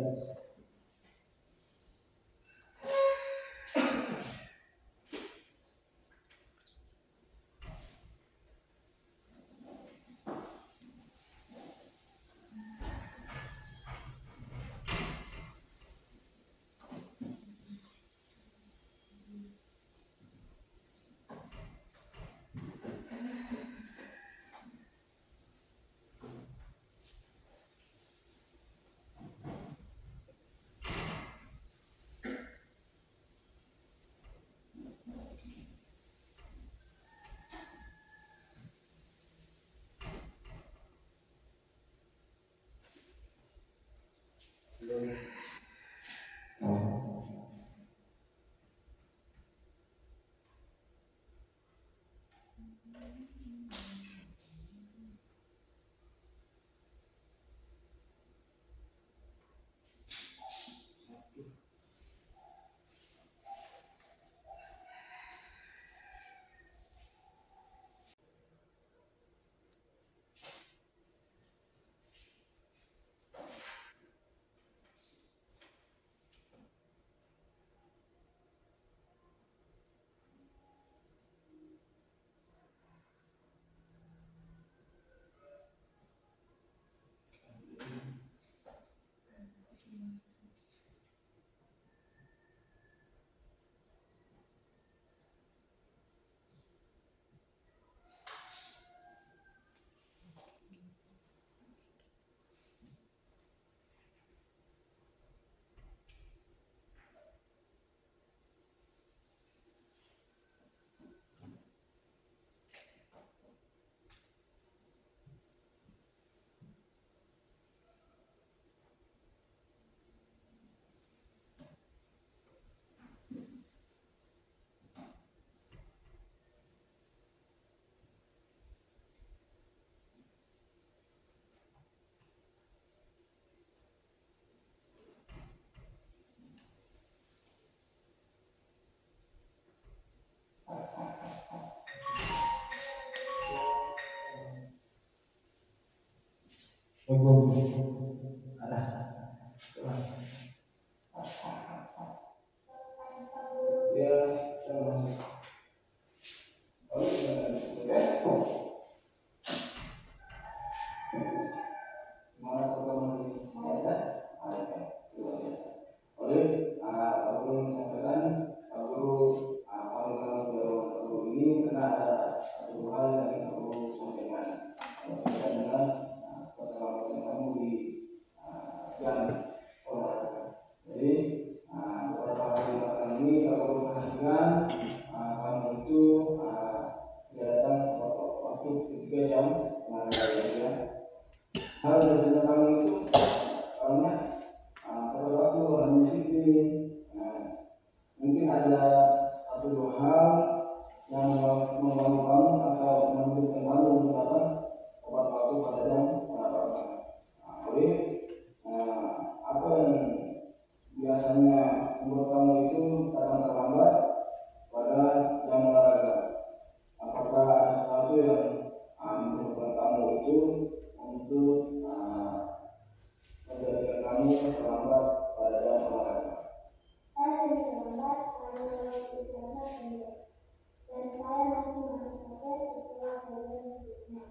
Dan saya masih merasa capek setelah kalian sebelumnya.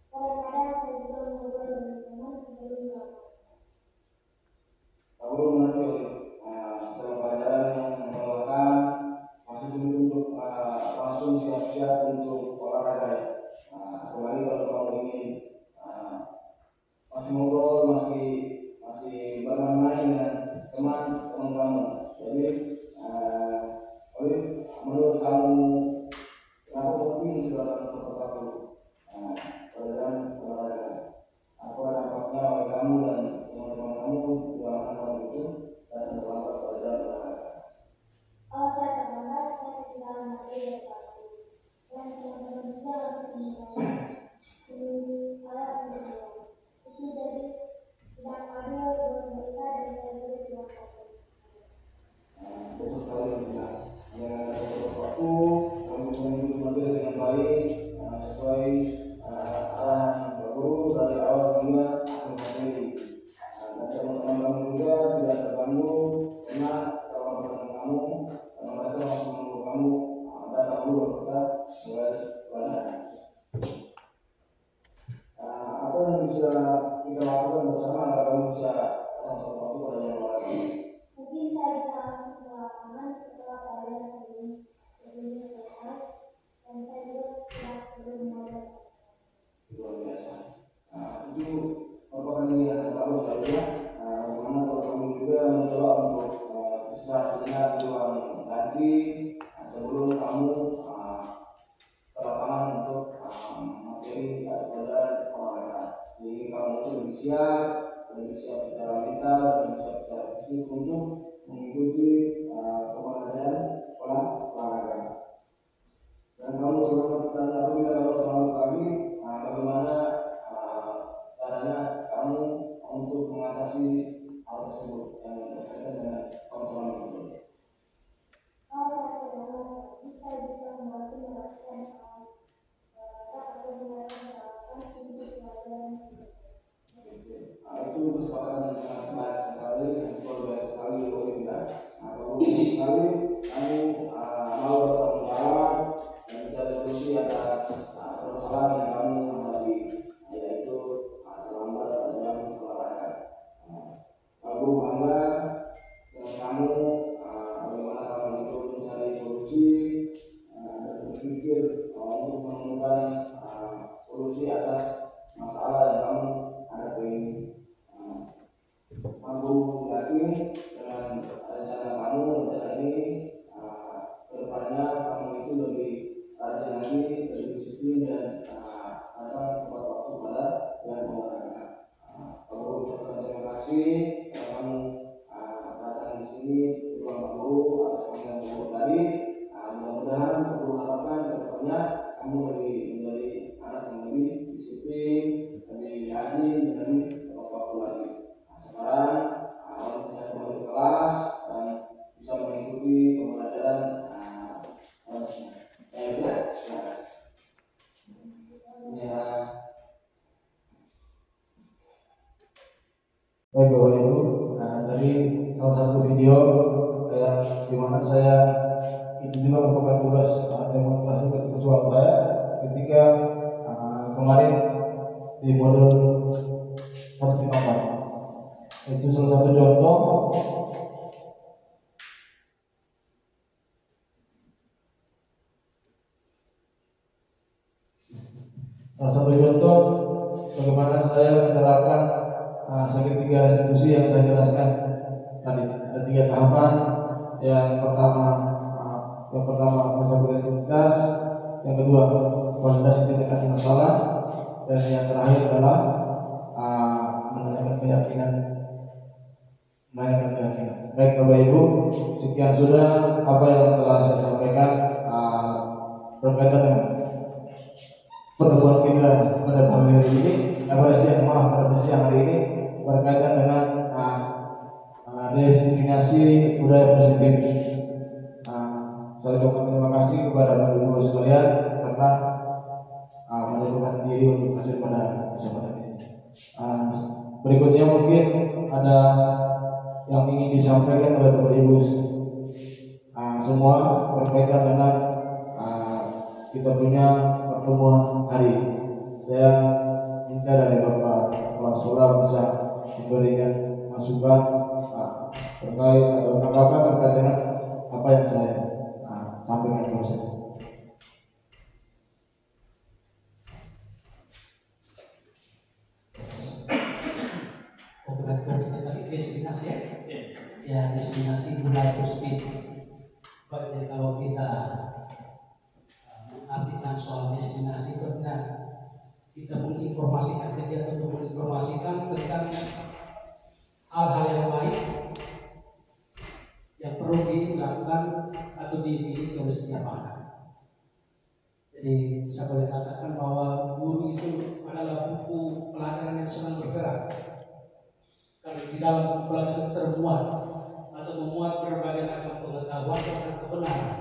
Kadang-kadang saya juga dengan waktu kami mengikuti materi dengan baik sesuai arahan Pak Guru dari awal hingga akhir materi. Dan teman-teman kami juga tidak terganggu karena teman-teman kamu karena mereka masih menunggu kamu datang dulu kita mulai belajar. Apa yang bisa kita lakukan bersama agar kamu bisa datang tepat waktu pada yang lain? Mungkin saya bisa langsung ke lapangan setelah pelajaran sebelumnya selesai, dan saya juga tidak perlu menolak. Luar biasa. Itu merupakan ini yang bagus ya. Bagaimana kalau kamu juga mencoba untuk istirahat sejenak di ruang ganti sebelum kamu ke lapangan untuk materi daripada olahraga. Jadi kamu itu lebih siap secara mental, lebih siap secara fisik untuk mengikuti pembelajaran sekolah olahraga. Dan kamu perlu bertanya apabila kamu terlalu pagi, bagaimana caranya kamu untuk mengatasi hal tersebut yang berkaitan dengan kontrol tersebut. Kalau saya terlalu pagi, saya bisa membantu melakukan atau melakukan untuk pelajaran. Itu kesepakatan yang sangat baik sekali, luar biasa sekali, luar biasa. Kalau sekali kamu mau bertanggung jawab dan mencari solusi atas permasalahan yang kamu hadapi, yaitu terlambat pada jam olahraga. Aku bangga dengan kamu, bagaimana kamu itu mencari solusi dan berpikir untuk menemukan solusi atas masalah yang kamu hadapi ini. Aku yakin dengan rencana kamu, rencana ini kedepannya kamu itu lebih rajin lagi, lebih disiplin dan datang tepat waktu pada yang olahraga. Aku ucapkan terima kasih karena kamu datang di sini di ruang Pak Guru atas panggilan Pak Guru tadi. Mudah-mudahan Pak Guru harapkan kedepannya kamu lebih menjadi anak yang lebih disiplin, lebih rajin dan tepat waktu lagi. Sekarang kamu bisa kembali ke kelas dan bisa mengikuti pembelajaran ya. Baik Bapak Ibu, dari salah satu video yang dimana saya itu juga merupakan tugas demonstrasi visual saya ketika kemarin di modul 1.4. Itu salah satu contoh bagaimana saya menerapkan segitiga restitusi yang saya jelaskan tadi. Ada 3 tahapan. Yang pertama masa beridentitas, yang kedua validasi tindakan masalah, dan yang terakhir adalah menanyakan keyakinan. Baik Bapak Ibu, sekian sudah apa yang telah saya sampaikan berkaitan dengan pertemuan kita pada pagi hari ini, pada siang hari ini berkaitan dengan diskriminasi budaya positif. Saya ucapkan terima kasih kepada Bapak Ibu sekalian karena menyempatkan diri untuk hadir pada kesempatan ini. Berikutnya mungkin ada yang ingin disampaikan oleh Bapak Ibu semua berkaitan dengan kita punya pertemuan hari. Saya minta dari Bapak Kepala Sekolah bisa memberikan masukan terkait atau tanggapan terkait dengan apa yang saya sampaikan ke saya. Kita tadi diskriminasi ya, diskriminasi budaya positif. Jadi kalau kita mengartikan soal diskriminasi itu benar, kita menginformasikan kegiatan untuk menginformasikan tentang hal-hal yang baik yang perlu dilakukan atau dimiliki oleh setiap anak. Jadi saya boleh katakan bahwa guru itu adalah buku pelajaran yang sedang bergerak. Kalau di dalam buku pelajaran termuat atau untuk memuat berbagai macam pengetahuan dan kebenaran.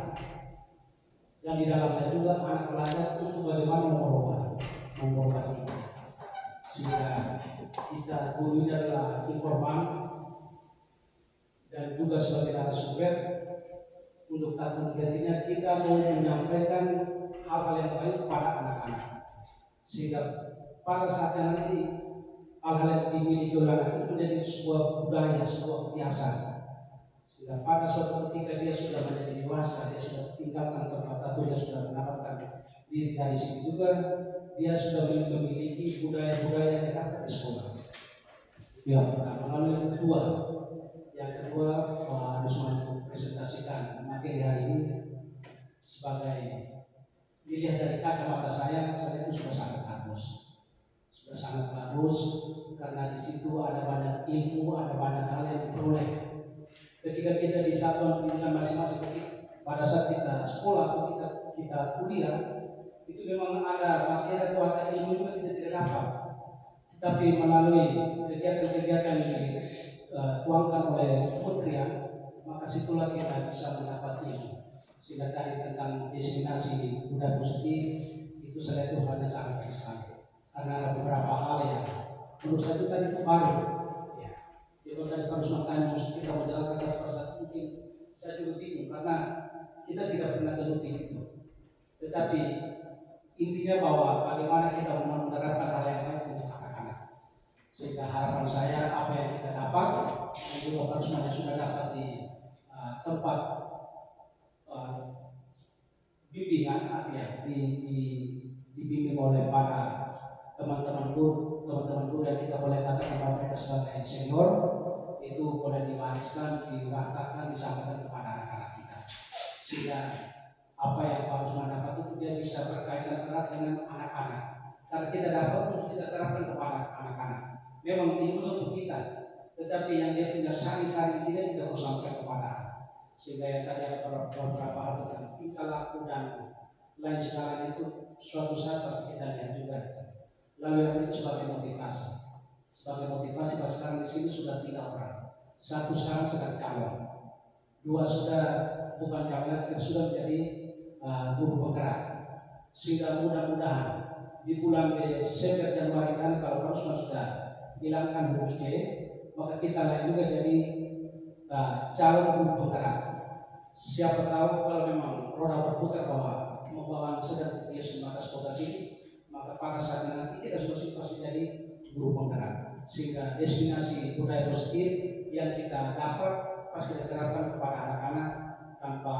Dan di dalamnya juga anak pelajar untuk bagaimana merubah hidup. Sehingga kita guru ini adalah informan dan juga sebagai narasumber untuk nantinya kita mau menyampaikan hal-hal yang baik kepada anak-anak. Sehingga pada saatnya nanti hal-hal yang dimiliki oleh anak itu menjadi sebuah budaya, sebuah kebiasaan. Sehingga pada suatu ketika dia sudah menjadi dewasa, dia sudah tinggalkan tempat atau dia sudah mendapatkan diri dari sini juga, dia sudah memiliki budaya-budaya yang didapat di sekolah. Yang pertama. Lalu yang kedua harus mempresentasikan materi hari ini sebagai dilihat dari kacamata saya itu sudah sangat bagus. Sudah sangat bagus karena di situ ada banyak ilmu, ada banyak hal yang diperoleh. Ketika kita di satuan pendidikan masing-masing, pada saat kita sekolah atau kita kuliah, itu memang ada materi atau ada ilmu yang kita tidak dapat. Tapi melalui kegiatan-kegiatan yang dituangkan oleh kementerian, maka situlah kita bisa mendapat ilmu. Sehingga tadi tentang diseminasi budaya positif itu saya itu hanya sangat baik sekali. Karena ada beberapa hal yang menurut saya itu tadi itu baru. Kalau tadi harus makanya kita menjalankan satu persatu mungkin saya juga bingung karena kita tidak pernah geluti itu. Tetapi intinya bahwa bagaimana kita menerapkan hal yang baik untuk anak-anak. Sehingga harapan saya apa yang kita dapat dan juga harus yang sudah dapat di tempat bimbingan dibimbing oleh para teman-teman guru yang kita boleh katakan bahwa mereka sebagai senior itu boleh diwariskan, diwartakan, disampaikan kepada anak-anak kita. Sehingga apa yang harus dapat itu dia bisa berkaitan erat dengan anak-anak. Karena kita dapat untuk kita terapkan kepada anak-anak. Memang ilmu untuk kita, tetapi yang dia punya sari-sari tidak kita harus sampaikan kepada anak. Sehingga yang tadi ada beberapa hal tentang tingkah laku dan lain sebagainya itu suatu saat pasti kita lihat juga. Lalu yang berikut sebagai motivasi. Sebagai motivasi bahwa sekarang di sini sudah 3 orang. 1 sekarang sedang calon, 2 sudah bukan calon, tapi sudah menjadi guru penggerak. Sehingga mudah-mudahan di bulan Desember Januari kan kalau sudah hilangkan huruf D, maka kita lain juga jadi calon guru penggerak. Siapa tahu kalau memang roda berputar bahwa membawa sedang dia sebatas kota sini, maka pada saat nanti kita sudah pasti jadi guru penggerak. Sehingga destinasi budaya positif yang kita dapat pas kita terapkan kepada anak-anak tanpa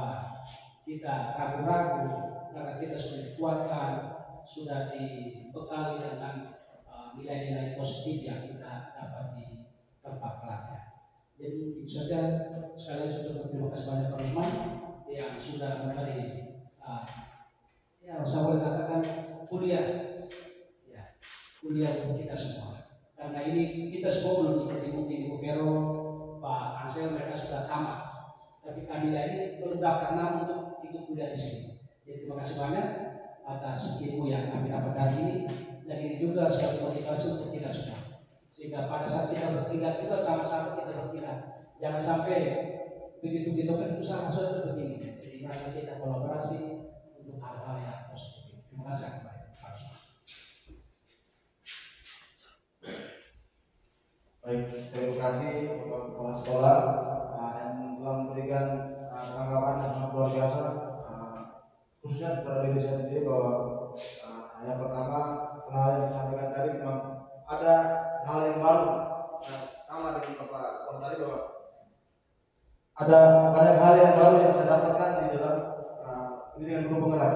kita ragu-ragu, karena kita sudah dikuatkan, sudah dibekali dengan nilai-nilai positif yang kita dapat di tempat pelatihan. Jadi itu saja. Sekali lagi saya terima kasih banyak Pak Rusman yang sudah memberi saya boleh katakan kuliah untuk kita semua. Karena ini kita semua belum ikuti, mungkin Ibu Vero, Pak Ansel mereka sudah tamat, tapi kami ini belum daftar nama untuk ikut kuliah di sini. Jadi terima kasih banyak atas ilmu yang kami dapat hari ini, dan ini juga sebagai motivasi untuk kita semua. Sehingga pada saat kita bertindak juga sama-sama kita bertindak. Jangan sampai begitu itu sama-sama begini. Jadi mari kita kolaborasi untuk hal-hal yang positif. Terima kasih Pak Rusman. Baik, terima kasih kepada kepala sekolah yang telah memberikan tanggapan yang sangat luar biasa, khususnya kepada diri saya sendiri bahwa yang pertama hal yang disampaikan tadi memang ada hal yang baru, sama dengan Bapak Kepala tadi bahwa ada banyak hal yang baru yang saya dapatkan di dalam pendidikan guru penggerak.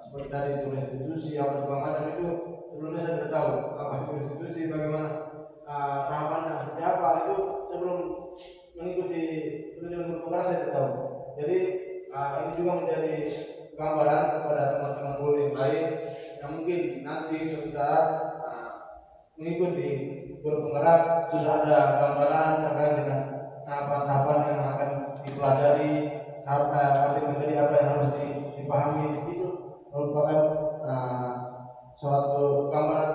Seperti tadi itu restitusi apa segala macam itu sebelumnya saya tidak tahu apa itu restitusi, bagaimana tahapannya seperti apa, itu sebelum mengikuti pendidikan guru penggerak saya tidak tahu. Jadi ini juga menjadi gambaran kepada teman-teman guru yang lain yang mungkin nanti suatu saat mengikuti guru penggerak sudah ada gambaran terkait dengan tahapan-tahapan yang akan dipelajari, materi-materi apa yang harus dipahami. Itu merupakan suatu gambaran,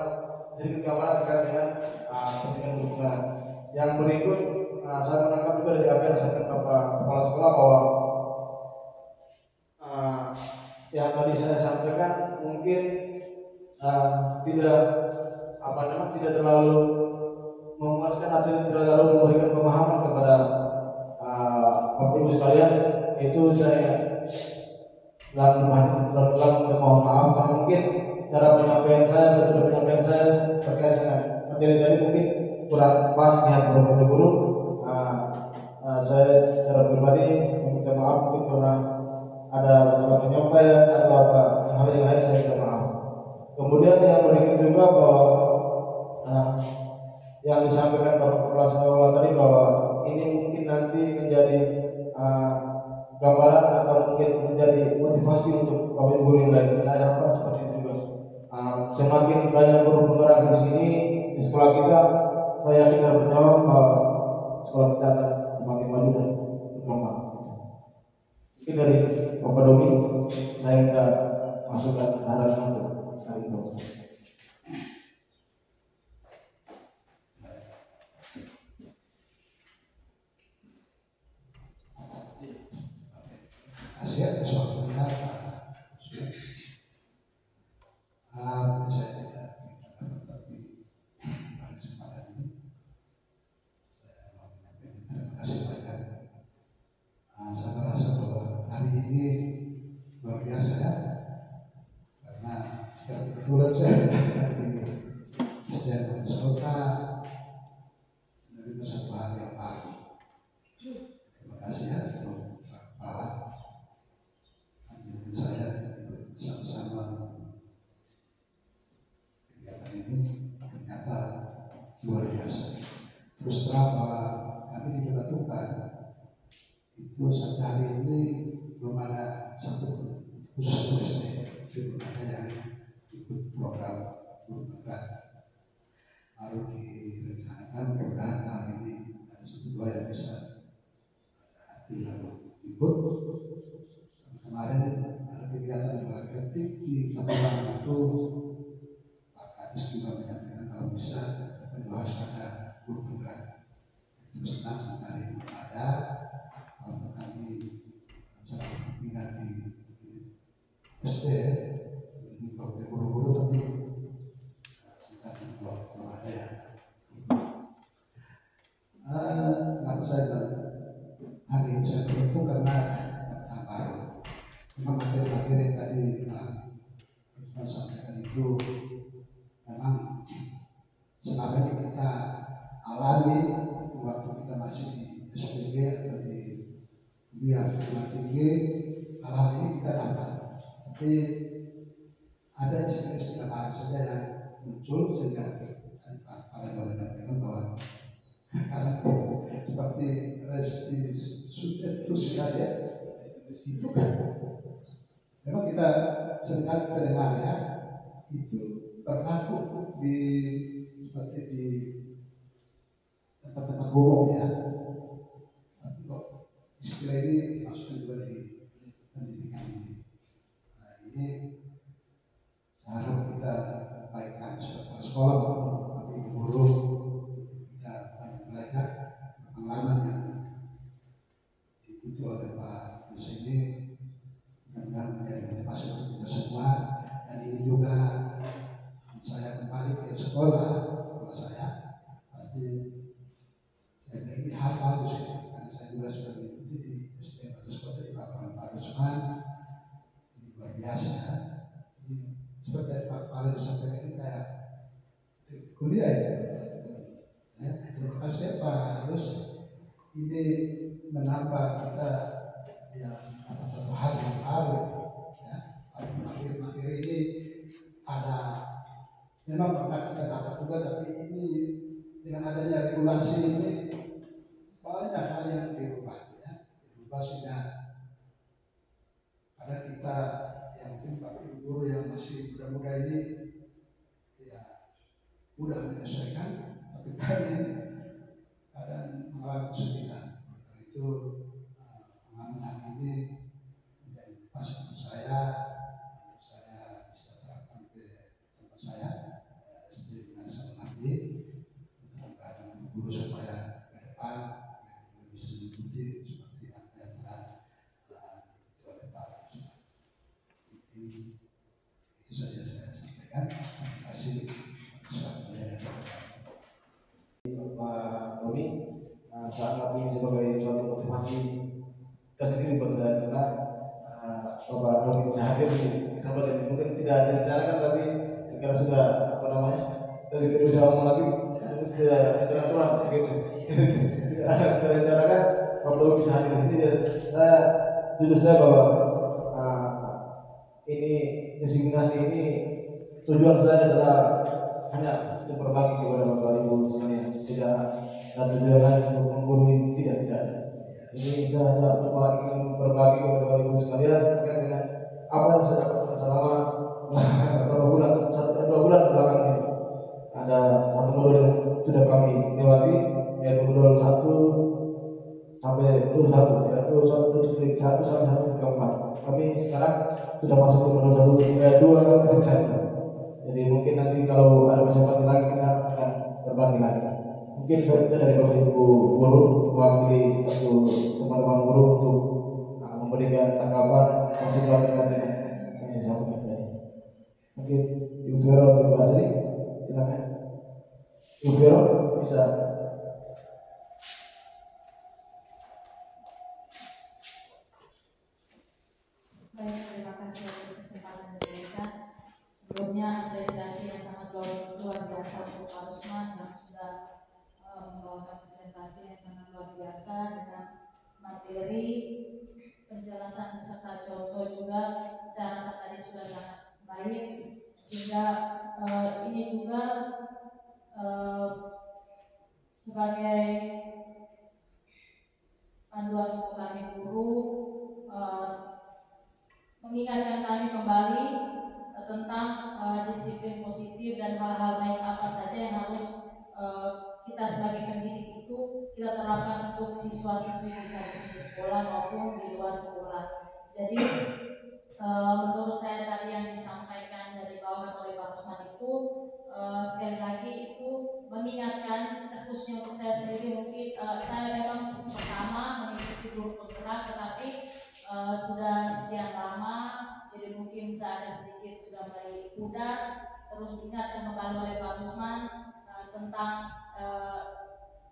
sedikit gambaran terkait dengan pendidikan guru penggerak. Yang berikut saya menangkap juga dari apa yang disampaikan sekolah bahwa yang tadi saya sampaikan mungkin tidak tidak terlalu memuaskan atau tidak terlalu memberikan pemahaman kepada Bapak Ibu sekalian. Itu saya mohon maaf karena mungkin cara penyampaian saya, metode penyampaian saya terkait dengan materi tadi mungkin kurang pas di hati Bapak Ibu guru. Saya secara pribadi meminta maaf mungkin karena ada salah penyampaian atau hal yang lain, saya minta maaf. Kemudian yang berikut juga bahwa yang disampaikan Bapak Kepala Sekolah tadi bahwa ini mungkin nanti menjadi gambaran atau mungkin menjadi motivasi untuk Bapak Ibu guru yang lain. Saya harapkan seperti itu juga. Semakin banyak guru penggerak di sini di sekolah kita, saya yakin dan percaya bahwa sekolah kita akan semakin maju dan berkembang. Mungkin dari Bapak Domi, saya minta masukan saran untuk hari ini. Kasih atas waktunya Pak. Saya tidak akan tapi kesempatan ini saya mau menyampaikan terima kasih banyak. Saya merasa bahwa hari ini luar biasa ya, karena secara kebetulan saya di SDN Kota menerima satu hal yang baru. Terima kasih ya untuk Pak Kepala. Saya ikut sama-sama kegiatan ini, ternyata luar biasa. Terus terang bahwa kami di Kebatukan itu sampai hari ini belum ada satu khusus untuk SD, belum ada yang ikut program guru penggerak. Baru direncanakan mudah-mudahan tahun ini ada satu dua yang bisa hati lalu ikut. Kemarin ada kegiatan kolektif di Kabupaten itu, Pak Kadis juga menyampaikan kalau bisa juga harus ada guru penggerak. Terus terang sampai hari ini ada. Kalau kami sangat minat di SD, ini guru-guru tapi belum ada ya. Kenapa saya bilang hari ini saya beruntung karena baru. Memang materi-materi yang tadi Pak Usman sampaikan itu memang selama ini kita alami waktu kita masih di SPG atau di kuliah tinggi, hal-hal ini kita dapat. Tapi ada istilah-istilah baru saja yang muncul sehingga Pak Kepala menyampaikan bahwa karena seperti restitusi ya, itu kan memang kita seringkali kita dengar ya, itu berlaku di seperti di tempat-tempat umum ya. Tapi kok istilah ini masukkan juga di pendidikan ini. Nah ini seharusnya kita baikkan sebagai sekolah maupun ibu guru, kita banyak belajar pengalaman yang diikuti oleh Pak Yus ini. Mudah-mudahan menjadi motivasi untuk kita semua. Dan ini juga saya kembali ke sekolah saya pasti saya ini hal bagus ya, karena saya juga sudah mengikuti di SDN Kota di Pak Usman. Ini luar biasa ya. Ini seperti Pak Kepala disampaikan ini kayak kuliah ya. Terima kasih Pak Rus. Ini menambah kita ya satu hal yang baru ya. Materi-materi ini ada memang pernah kita dapat juga, tapi ini dengan adanya regulasi ini banyak hal yang dirubah ya. Dirubah sehingga karena kita yang mungkin Bapak Ibu guru yang masih muda-muda ini ya mudah menyesuaikan, tapi kami ini kadang mengalami kesulitan. Karena itu pengalaman hari ini menjadi pas untuk saya bisa terapkan ke tempat saya SD dengan sama Nabi. Mudah-mudahan guru supaya ke depan mereka juga bisa mengikuti seperti apa yang telah kami. Saya anggap ini sebagai suatu motivasi tersendiri buat saya karena Bapak Romi bisa hadir di kesempatan ini. Mungkin tidak direncanakan tapi karena sudah dari tidak bisa ngomong lagi tidak rencana Tuhan begitu. Tidak direncanakan Bapak Romi bisa hadir di sini. Saya jujur saya bahwa ini designasi ini tujuan saya adalah hanya untuk berbagi kepada Bapak Ibu sekalian, tidak ada tujuan lain untuk menggurui, tidak. Ini saya cuma ingin berbagi kepada Bapak Ibu sekalian terkait dengan apa yang saya dapatkan selama beberapa bulan, 2 bulan belakang ini. Ada satu modul yang sudah kami lewati, yaitu modul 1 sampai modul 1, yaitu 1.1 sampai 1.4. Kami sekarang sudah masuk ke modul 2.1. Jadi mungkin nanti kalau ada kesempatan lagi kita akan berbagi lagi. Mungkin selanjutnya dari Bapak Ibu guru mewakili satu teman-teman guru untuk memberikan tanggapan masukan terkait dengan yang saya sampaikan tadi. Mungkin Ibu Vero Ibu Basri, silakan. Ibu Vero bisa. Baik, terima kasih atas kesempatan yang diberikan. Sebelumnya apresiasi yang sangat luar biasa untuk Pak Rusman yang sudah membawakan presentasi yang sangat luar biasa dengan materi penjelasan beserta contoh juga saya rasa tadi sudah sangat baik sehingga ini juga sebagai panduan untuk kami guru mengingatkan kami kembali tentang disiplin positif dan hal-hal baik apa saja yang harus kita sebagai pendidik itu kita terapkan untuk siswa-siswi kita di sekolah maupun di luar sekolah. Jadi menurut saya tadi yang disampaikan dari bawah oleh Pak Rusman itu sekali lagi itu mengingatkan khususnya untuk saya sendiri mungkin saya memang pertama mengikuti guru penggerak tetapi sudah sekian lama jadi mungkin saya ada sedikit sudah mulai pudar terus diingatkan kembali oleh Pak Rusman tentang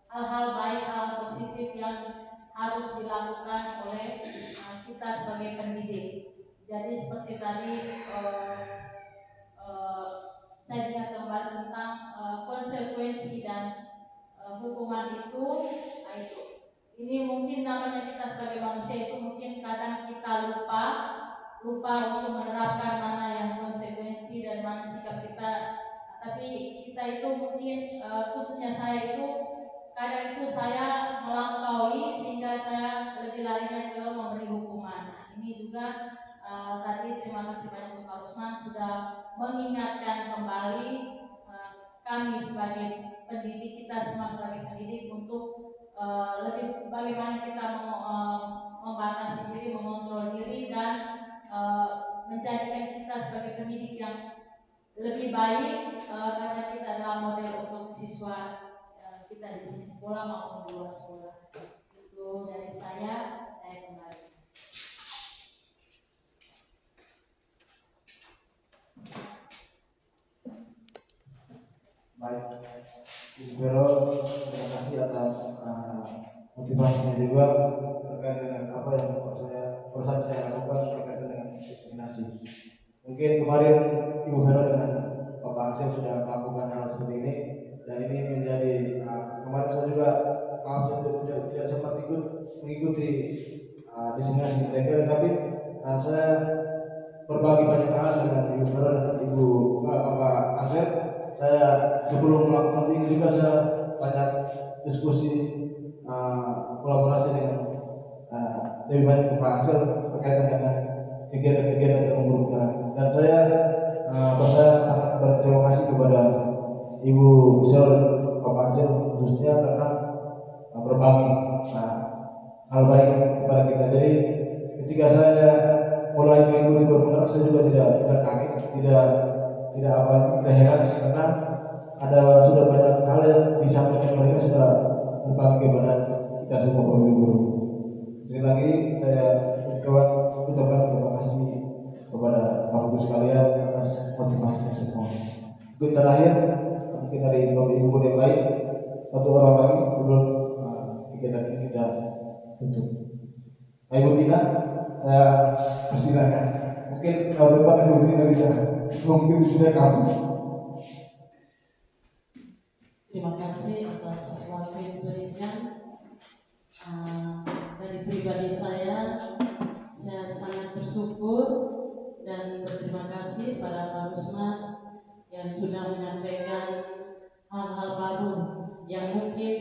hal-hal baik, hal positif yang harus dilakukan oleh kita sebagai pendidik. Jadi seperti tadi saya ingat kembali tentang konsekuensi dan hukuman itu. Ini mungkin namanya kita sebagai manusia itu mungkin kadang kita lupa untuk menerapkan mana yang konsekuensi dan mana sikap kita. Tapi kita itu mungkin khususnya saya itu kadang itu saya melampaui sehingga saya lebih larinya ke memberi hukuman. Nah, ini juga tadi terima kasih banyak Pak Rusman sudah mengingatkan kembali kami sebagai pendidik, kita semua sebagai pendidik untuk lebih bagaimana kita membatasi diri, mengontrol diri dan menjadikan kita sebagai pendidik yang lebih baik karena kita adalah model untuk siswa kita di sini sekolah maupun di luar sekolah. Itu dari saya kembali. Baik, Ibu Vero, terima kasih atas motivasinya juga terkait dengan apa yang perusahaan saya lakukan berkaitan dengan diskriminasi. Mungkin kemarin Ibu Vero dengan Bapak Hasil sudah melakukan hal seperti ini dan ini menjadi kemarin saya juga tidak sempat mengikuti diskriminasi mereka, tapi saya berbagi banyak hal dengan Ibu Vero dan Bapak Hasil. Saya sebelum melakukan ini juga saya banyak diskusi kolaborasi dengan lebih banyak Pak Hasil berkaitan dengan kegiatan-kegiatan yang guru penggerak. Dan saya sangat berterima kasih kepada Ibu Michelle Bapak Hasil khususnya karena berbagi hal baik kepada kita. Jadi ketika saya mulai mengikuti guru penggerak saya juga tidak kaget, tidak heran karena ada sudah banyak hal yang disampaikan mereka sudah berbagi kepada kita semua guru. Sekali lagi saya ucapkan terima kasih kepada Bapak Ibu sekalian atas motivasinya semua. Mungkin terakhir mungkin dari Bapak Ibu yang lain satu orang lagi sebelum Dia kamu. Terima kasih atas waktu yang diberikan. Dari pribadi saya sangat bersyukur dan berterima kasih pada Pak Rusman yang sudah menyampaikan hal-hal baru yang mungkin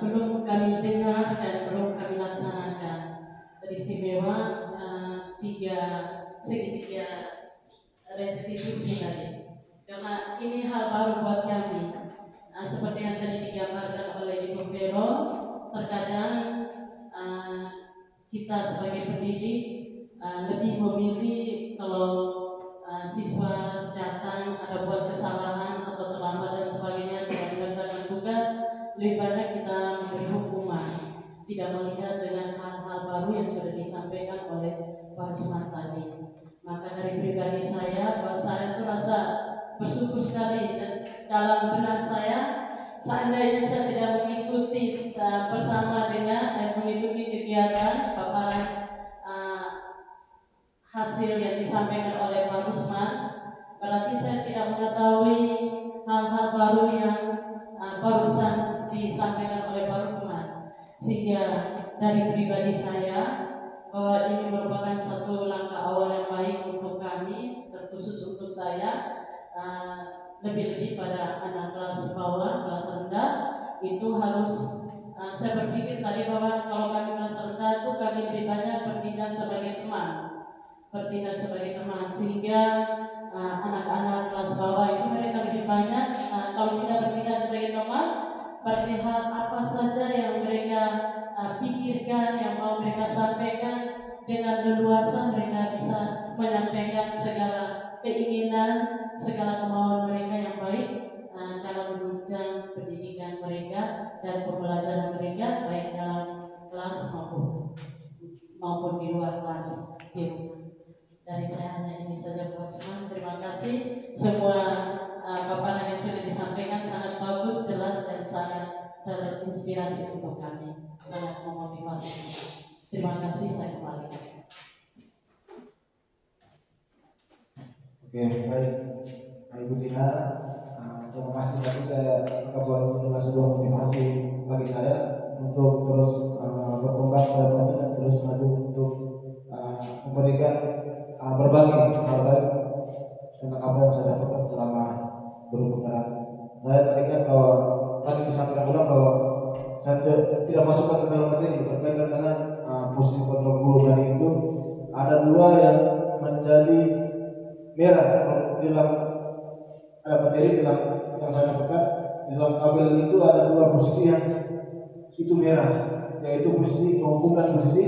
belum kami dengar dan belum kami laksanakan. Teristimewa segitiga restitusi tadi, karena ini hal baru buat kami. Seperti yang tadi digambarkan oleh Ibu Vero, terkadang kita sebagai pendidik lebih memilih kalau siswa datang ada buat kesalahan atau terlambat dan sebagainya tidak mengerjakan tugas, lebih banyak kita memberi hukuman, tidak melihat dengan hal-hal baru yang sudah disampaikan oleh Pak Rusman tadi. Maka dari pribadi saya, bahwa saya itu rasa bersyukur sekali dalam benak saya, seandainya saya tidak mengikuti bersama dengan dan mengikuti kegiatan paparan hasil yang disampaikan oleh Pak Rusman, berarti saya tidak mengetahui hal-hal baru yang barusan disampaikan oleh Pak Rusman. Sehingga dari pribadi saya, bahwa ini merupakan satu langkah awal yang baik untuk kami, terkhusus untuk saya, lebih-lebih pada anak kelas bawah, kelas rendah, itu harus saya berpikir tadi bahwa kalau kami kelas rendah itu kami lebih banyak bertindak sebagai teman, sehingga anak-anak kelas bawah itu mereka lebih banyak kalau kita bertindak sebagai teman, berarti hal apa saja yang mereka pikirkan, yang mau mereka sampaikan dengan leluasa, mereka bisa menyampaikan segala keinginan, segala kemauan mereka yang baik dalam menunjang pendidikan mereka dan pembelajaran mereka, baik dalam kelas maupun di luar kelas di rumah. Dari saya hanya ini saja, Pak Rusman. Terima kasih. Semua paparan yang sudah disampaikan sangat bagus, jelas, dan sangat terinspirasi untuk kami, sangat memotivasi. Terima kasih, saya kembalikan. Oke, baik. Ibu Tina, terima kasih. Tapi saya anggap bahwa itu adalah sebuah motivasi bagi saya untuk terus berkembang ke depannya dan terus maju untuk memberikan berbagi hal baik tentang apa yang saya dapatkan selama berhubungan. Saya teringat bahwa tadi disampaikan ulang bahwa saya tidak masukkan ke dalam materi berkaitan dengan posisi kontrol guru tadi itu ada dua yang menjadi merah di dalam ada materi dalam yang saya dapatkan di dalam tabel itu ada dua posisi yang itu merah, yaitu posisi menghukum dan posisi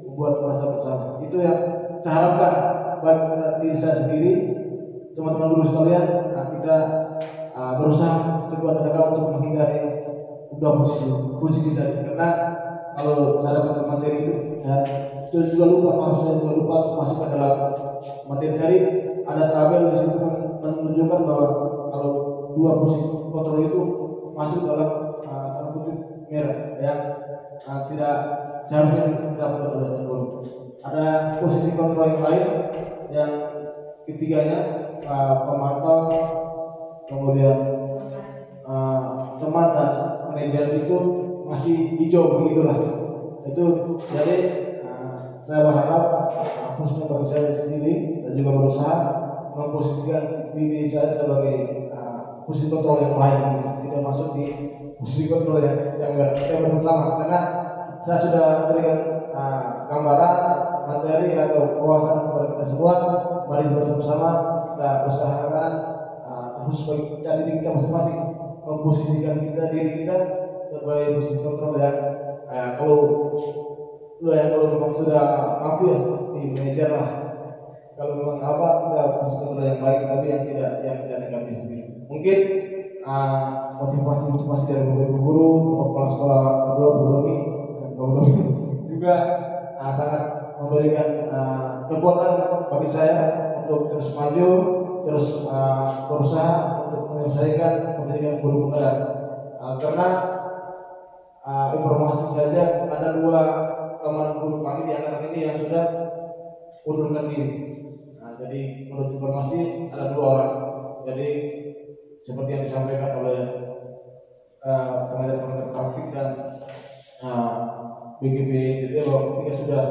membuat merasa bersalah. Itu yang saya harapkan bagi diri saya sendiri, teman-teman guru sekalian, kita berusaha sekuat tenaga untuk menghindari dua posisi tadi. Karena kalau saya dapat materi itu, itu juga saya juga lupa untuk masukkan dalam materi tadi. Ada tabel di situ menunjukkan bahwa kalau dua posisi kontrol itu masuk dalam tanda kutip merah yang tidak seharusnya dilakukan oleh guru. Ada posisi kontrol yang lain yang ketiganya pemantau, kemudian teman dan manajer itu masih hijau begitulah. Itu jadi saya berharap khususnya bagi saya sendiri, saya juga berusaha memposisikan diri saya sebagai posisi kontrol yang baik, tidak masuk di posisi kontrol yang kita bersama. Karena saya sudah berikan gambaran materi atau wawasan kepada kita semua. Mari bersama-sama kita usahakan khusus bagi kita diri kita masing-masing memposisikan diri kita sebagai posisi kontrol yang kalau memang sudah mampu ya di manajer lah. Kalau memang kita posisi kontrol yang baik, tapi yang tidak negatif. Mungkin motivasi dari beberapa guru, kepala sekolah kedua juga sangat memberikan kekuatan bagi saya untuk terus maju, terus berusaha untuk menyelesaikan pendidikan guru penggerak. Karena informasi saja ada dua teman guru kami di angkatan ini yang sudah undurkan diri. Jadi menurut informasi ada 2 orang. Jadi seperti yang disampaikan oleh pengajar-pengajar praktik dan BGP jadi bahwa ketika sudah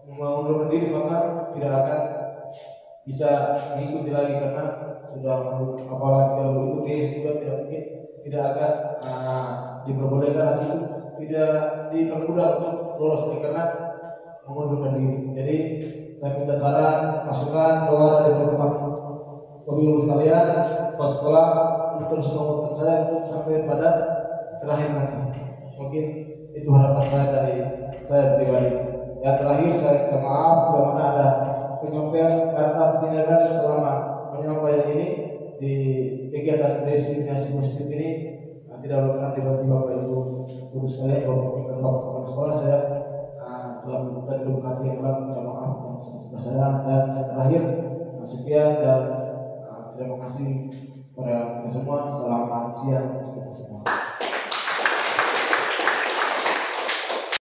mengundurkan diri maka tidak akan bisa mengikuti lagi karena sudah apalagi kalau itu case juga tidak mungkin tidak akan diperbolehkan atau tidak dipermudah untuk lolos karena mengundurkan diri. Jadi saya minta saran, masukan, doa dari teman-teman Bapak-Ibu sekalian pas sekolah untuk terus menguatkan saya untuk sampai pada terakhir nanti. Mungkin itu harapan saya dari saya pribadi. Yang terakhir saya minta maaf bila mana ada penyampaian kata tindakan selama penyampaian ini di kegiatan destinasi positif ini tidak berkenan di bagi Bapak Ibu guru sekalian, Bapak kepala sekolah saya dalam dan dalam hati yang dalam minta maaf yang sebesar saya dan yang terakhir sekian dan terima kasih kepada kita semua. Selamat siang kita semua.